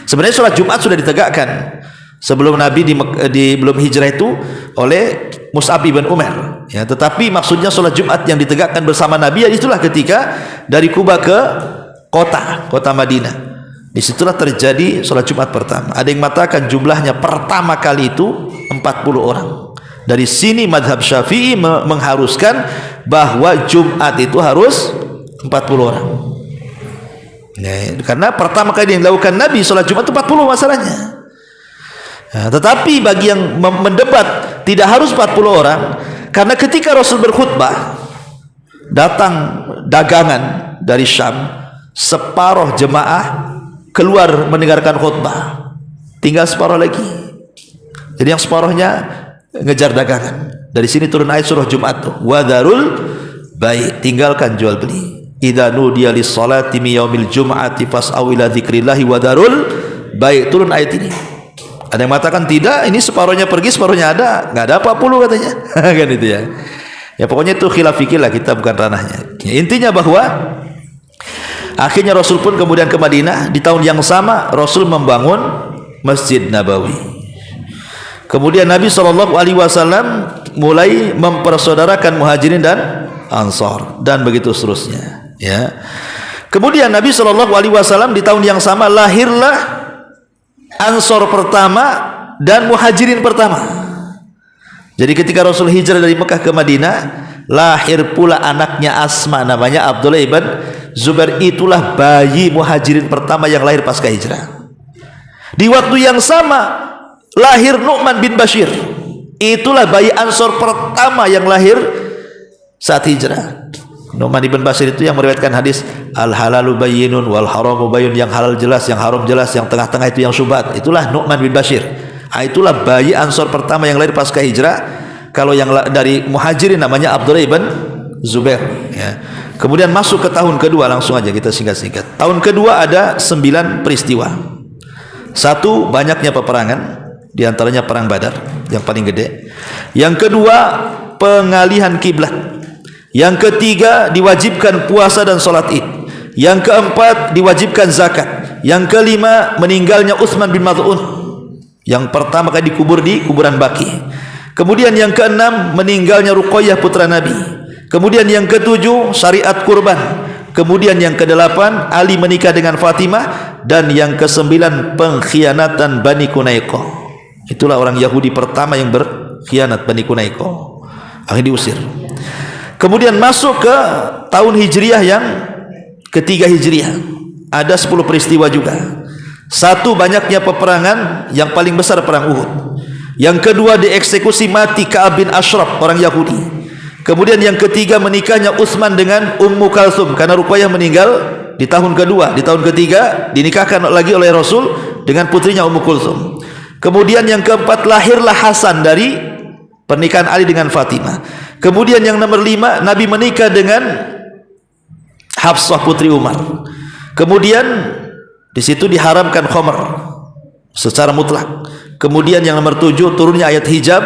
Sebenarnya sholat Jumat sudah ditegakkan sebelum Nabi belum hijrah itu oleh Mus'ab ibn Umar ya. Tetapi maksudnya sholat Jumat yang ditegakkan bersama Nabi, ya itulah ketika dari Kuba ke kota Madinah. Disitulah terjadi sholat Jumat pertama. Ada yang mengatakan jumlahnya pertama kali itu 40 orang. Dari sini madhab Syafi'i mengharuskan bahwa Jumat itu harus 40 orang ya, karena pertama kali yang dilakukan Nabi sholat Jumat itu 40 masalahnya. Tetapi bagi yang mendebat tidak harus 40 orang, karena ketika Rasul berkhutbah datang dagangan dari Syam, separuh jemaah keluar mendengarkan khutbah, tinggal separuh lagi. Jadi yang separuhnya ngejar dagangan. Dari sini turun ayat surah Jumat tuh, wadarul bai', tinggalkan jual beli. Idza nudiya lis-salati min yaumil jum'ati fas'au ila dzikrillahi wadarul bai', turun ayat ini. Ada yang mengatakan tidak, ini separuhnya pergi, separuhnya ada, nggak ada 40 katanya. Kan itu ya. Ya pokoknya itu khilaf fikih lah, kita bukan ranahnya. Ya, intinya bahwa akhirnya Rasul pun kemudian ke Madinah. Di tahun yang sama Rasul membangun Masjid Nabawi. Kemudian Nabi SAW mulai mempersaudarakan Muhajirin dan Ansar, dan begitu seterusnya. Ya. Kemudian Nabi SAW di tahun yang sama lahirlah Ansor pertama dan Muhajirin pertama. Jadi ketika Rasul hijrah dari Mekah ke Madinah, lahir pula anaknya Asma namanya Abdullah ibn Zubair. Itulah bayi Muhajirin pertama yang lahir pasca hijrah. Di waktu yang sama lahir Nu'man bin Bashir. Itulah bayi Ansor pertama yang lahir saat hijrah. Nu'man bin Bashir itu yang meriwayatkan hadis al-halalu bayyinun wal haramu bayyun, yang halal jelas, yang haram jelas, yang tengah-tengah itu yang syubhat. Itulah Nu'man bin Bashir. Itulah bayi Ansor pertama yang lahir pasca hijrah. Kalau yang dari Muhajirin namanya Abdullah ibn Zubair, ya. Kemudian masuk ke tahun kedua, langsung aja kita singkat-singkat. Tahun kedua ada 9 peristiwa. Satu, banyaknya peperangan, di antaranya perang Badar yang paling gede. Yang kedua, pengalihan kiblat. Yang ketiga, diwajibkan puasa dan salat Id. Yang keempat, diwajibkan zakat. Yang kelima, meninggalnya Utsman bin Maz'un yang pertama kali dikubur di kuburan Baqi. Kemudian yang keenam, meninggalnya Ruqayyah putra Nabi. Kemudian yang ketujuh, syariat kurban. Kemudian yang kedelapan, Ali menikah dengan Fatimah. Dan yang kesembilan, pengkhianatan Bani Qunaiqah. Itulah orang Yahudi pertama yang berkhianat, Bani Qunaiqah. Akhirnya diusir. Kemudian masuk ke tahun Hijriah yang ketiga Hijriah. Ada 10 peristiwa juga. Satu, banyaknya peperangan, yang paling besar perang Uhud. Yang kedua, dieksekusi mati Ka'ab bin Ashraf, orang Yahudi. Kemudian yang ketiga, menikahnya Utsman dengan Ummu Kalsum, karena Ruqayyah meninggal di tahun kedua. Di tahun ketiga dinikahkan lagi oleh Rasul dengan putrinya Ummu Kulsum. Kemudian yang keempat, lahirlah Hasan dari pernikahan Ali dengan Fatimah. Kemudian yang nomor 5, Nabi menikah dengan Hafsah putri Umar. Kemudian di situ diharamkan khamr secara mutlak. Kemudian yang nomor 7, turunnya ayat hijab.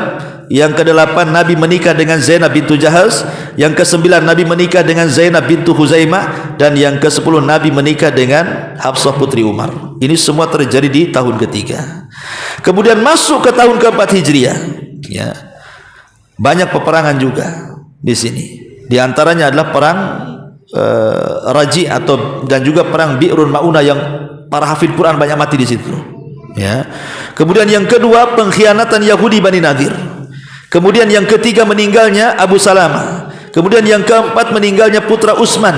Yang ke-8, Nabi menikah dengan Zainab bintu Jahaz. Yang ke-9, Nabi menikah dengan Zainab bintu Huzaimah. Dan yang ke-10, Nabi menikah dengan Hafsah putri Umar. Ini semua terjadi di tahun ketiga. Kemudian masuk ke tahun keempat Hijriah, ya. Banyak peperangan juga di sini. Di antaranya adalah perang Raji dan juga perang Bi'run Ma'unah yang para hafid Quran banyak mati di situ. Ya. Kemudian yang kedua, pengkhianatan Yahudi Bani Nadir. Kemudian yang ketiga, meninggalnya Abu Salamah. Kemudian yang keempat, meninggalnya putra Utsman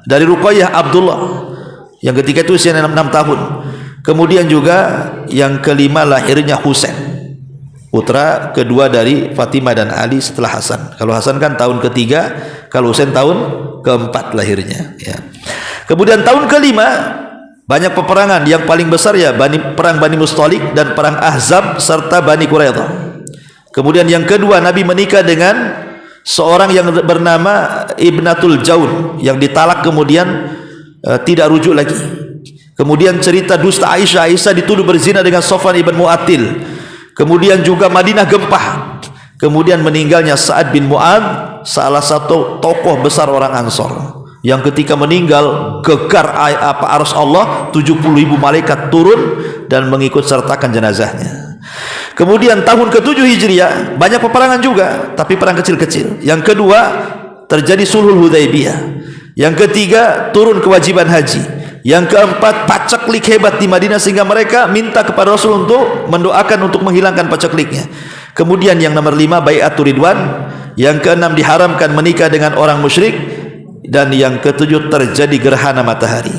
dari Ruqayyah, Abdullah. Yang ketiga itu usia 6 tahun. Kemudian juga yang kelima, lahirnya Husain, putra kedua dari Fatimah dan Ali setelah Hasan. Kalau Hasan kan tahun ketiga, kalau Husain tahun keempat lahirnya, ya. Kemudian tahun kelima, banyak peperangan. Yang paling besar ya perang Bani Mustalik dan perang Ahzab serta Bani Quraidah. Kemudian yang kedua, Nabi menikah dengan seorang yang bernama Ibnatul Jaun, yang ditalak kemudian tidak rujuk lagi. Kemudian cerita dusta Aisyah dituduh berzina dengan Sofwan ibn Mu'attil. Kemudian juga Madinah gempah. Kemudian meninggalnya Sa'ad bin Mu'adz, salah satu tokoh besar orang Ansor, yang ketika meninggal gegar arus Allah, 70.000 malaikat turun dan mengikut sertakan jenazahnya. Kemudian tahun ke-7 Hijriah banyak peperangan juga, tapi perang kecil-kecil. Yang kedua, terjadi Sulhul Hudaybiyah. Yang ketiga, turun kewajiban haji. Yang keempat, paceklik hebat di Madinah sehingga mereka minta kepada Rasul untuk mendoakan untuk menghilangkan pacekliknya. Kemudian yang nomor 5, Bai'atur Ridwan. Yang keenam, diharamkan menikah dengan orang musyrik. Dan yang ke-7, terjadi gerhana matahari.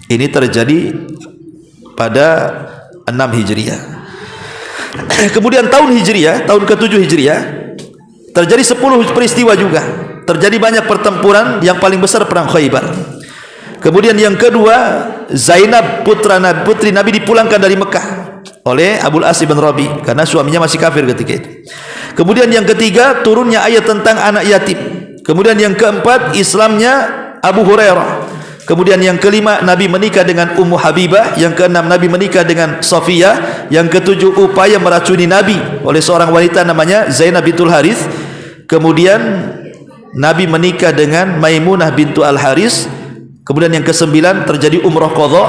Ini terjadi pada 6 Hijriah. Kemudian tahun Hijriah, tahun ke-7 Hijriah, terjadi 10 peristiwa juga. Terjadi banyak pertempuran, yang paling besar perang Khaybar. Kemudian yang kedua, Zainab putri Nabi dipulangkan dari Mekah oleh Abul As bin Rabi karena suaminya masih kafir ketika itu. Kemudian yang ketiga, turunnya ayat tentang anak yatim. Kemudian yang keempat, Islamnya Abu Hurairah. Kemudian yang kelima, Nabi menikah dengan Ummu Habibah. Yang keenam, Nabi menikah dengan Safiyah. Yang ketujuh, upaya meracuni Nabi oleh seorang wanita namanya Zainab bintul Harith. Kemudian Nabi menikah dengan Maimunah bintu Al-Haris. Kemudian yang ke-9 terjadi umrah qadha,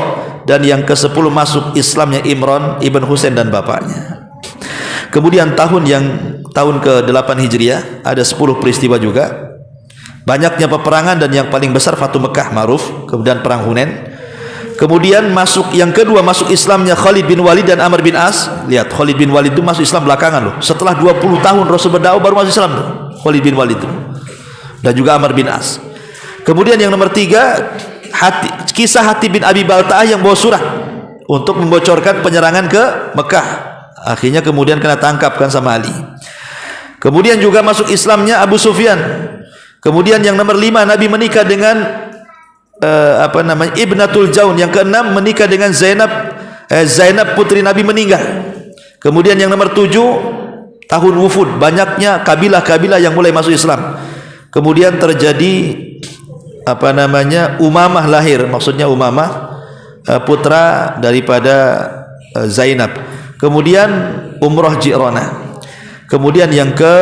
dan yang ke-10 masuk Islamnya Imran ibn Husain dan bapaknya. Kemudian tahun ke-8 Hijriah ada 10 peristiwa juga. banyaknya peperangan dan yang paling besar Fatu Mekah ma'ruf, kemudian perang Hunain. Kemudian masuk yang kedua, masuk Islamnya Khalid bin Walid dan Amr bin As. Lihat, Khalid bin Walid itu masuk Islam belakangan loh. Setelah 20 tahun Rasul berdakwah baru masuk Islam tuh, Khalid bin Walid itu. Dan juga Amr bin As. Kemudian yang nomor 3, kisah Hatib bin Abi Balta'ah yang bawa surat untuk membocorkan penyerangan ke Mekah. Akhirnya kemudian kena tangkapkan sama Ali. Kemudian juga masuk Islamnya Abu Sufyan. Kemudian yang nomor 5, Nabi menikah dengan Ibnatul Jaun. Yang ke-6 menikah dengan Zainab putri Nabi meninggal. Kemudian yang nomor 7, tahun Wufud, banyaknya kabilah-kabilah yang mulai masuk Islam. Kemudian terjadi Umamah lahir, maksudnya Umamah putra daripada Zainab. Kemudian umrah Ji'rana. Kemudian yang ke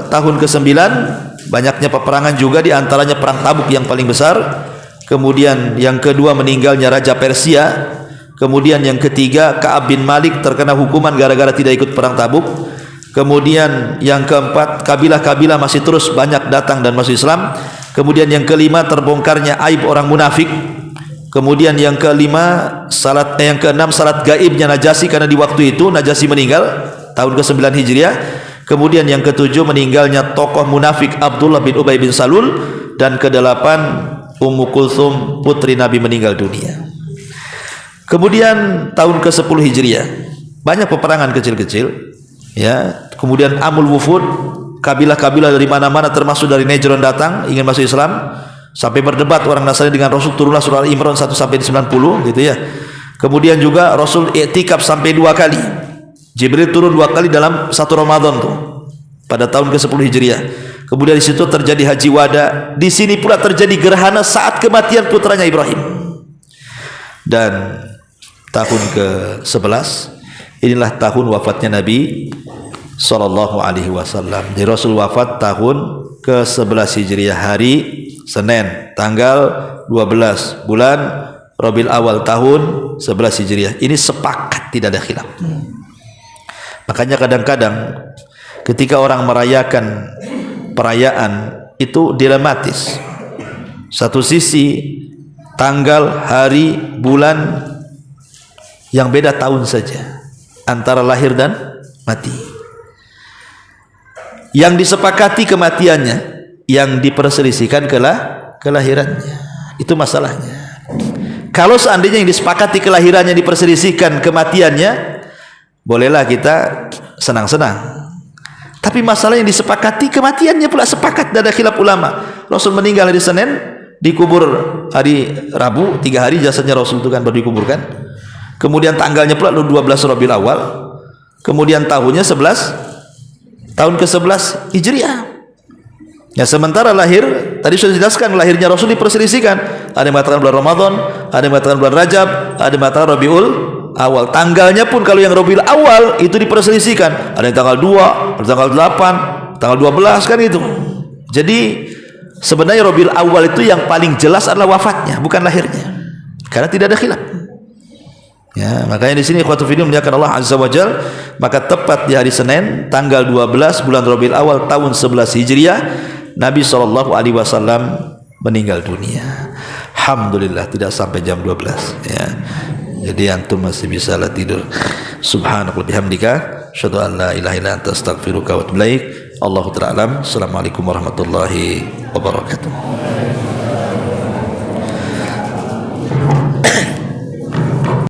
tahun ke-9, banyaknya peperangan juga, di antaranya perang Tabuk yang paling besar. Kemudian yang kedua, meninggalnya Raja Persia. Kemudian yang ketiga, Ka'ab bin Malik terkena hukuman gara-gara tidak ikut perang Tabuk. Kemudian yang keempat, kabilah-kabilah masih terus banyak datang dan masuk Islam. Kemudian yang kelima, terbongkarnya aib orang munafik. Kemudian yang kelima, yang keenam, salat gaibnya Najasyi, karena di waktu itu Najasyi meninggal tahun ke-9 Hijriah. Kemudian yang ketujuh, meninggalnya tokoh munafik Abdullah bin Ubay bin Salul. Dan ke-8, Ummu Kulthum putri Nabi meninggal dunia. Kemudian tahun ke-10 Hijriah, banyak peperangan kecil-kecil, ya. Kemudian Amul Wufud, kabilah-kabilah dari mana-mana termasuk dari Najran datang ingin masuk Islam, sampai berdebat orang Nasrani dengan Rasul. Turunlah surah Al-Imran 1 sampai 90 gitu ya. Kemudian juga Rasul i'tikaf sampai 2 kali. Jibril turun 2 kali dalam 1 Ramadan tuh, pada tahun ke-10 Hijriah. Kemudian di situ terjadi Haji Wada. Di sini pula terjadi gerhana saat kematian putranya Ibrahim. Dan tahun ke-11, inilah tahun wafatnya Nabi sallallahu alaihi wasallam. Jadi Rasul wafat tahun ke-11 Hijriah, hari Senin, tanggal 12 bulan Rabiul Awal tahun 11 Hijriah. Ini sepakat, tidak ada khilaf. Makanya kadang-kadang ketika orang merayakan perayaan itu dilematis. Satu sisi tanggal, hari, bulan yang beda tahun saja antara lahir dan mati. Yang disepakati kematiannya, yang diperselisihkan kelahirannya. Itu masalahnya. Kalau seandainya yang disepakati kelahirannya, diperselisihkan kematiannya, bolehlah kita senang-senang. Tapi masalah yang disepakati kematiannya pula sepakat, tidak ada khilaf ulama. Rasul meninggal hari Senin, dikubur hari Rabu, 3 hari jasadnya Rasul itu kan baru dikuburkan. Kemudian tanggalnya pula 12 Rabiul Awal. Kemudian tahunnya 11, tahun ke-11 Hijriah. Ya, sementara lahir, tadi sudah dijelaskan lahirnya Rasul diperselisihkan. Ada yang mengatakan bulan Ramadan, ada yang mengatakan bulan Rajab, ada yang mengatakan Rabiul Awal. Tanggalnya pun kalau yang Rabiul Awal itu diperselisihkan. Ada yang tanggal 2, ada tanggal 8, tanggal 12 kan itu. Jadi sebenarnya Rabiul Awal itu yang paling jelas adalah wafatnya, bukan lahirnya. Karena tidak ada khilaf. Ya, makanya di sini ikhwatul fiddin menyatakan Allah Azza wa Jalla, maka tepat di hari Senin tanggal 12 bulan Rabiul Awal tahun 11 Hijriah, Nabi SAW meninggal dunia. Alhamdulillah tidak sampai jam 12 ya. Jadi antum masih bisa lah tidur. Subhanallah bihamdika, asyhadu an la ilaha illa anta, astaghfiruka wa atubu ilaik. Allahu ta'ala alam. Assalamualaikum warahmatullahi wabarakatuh.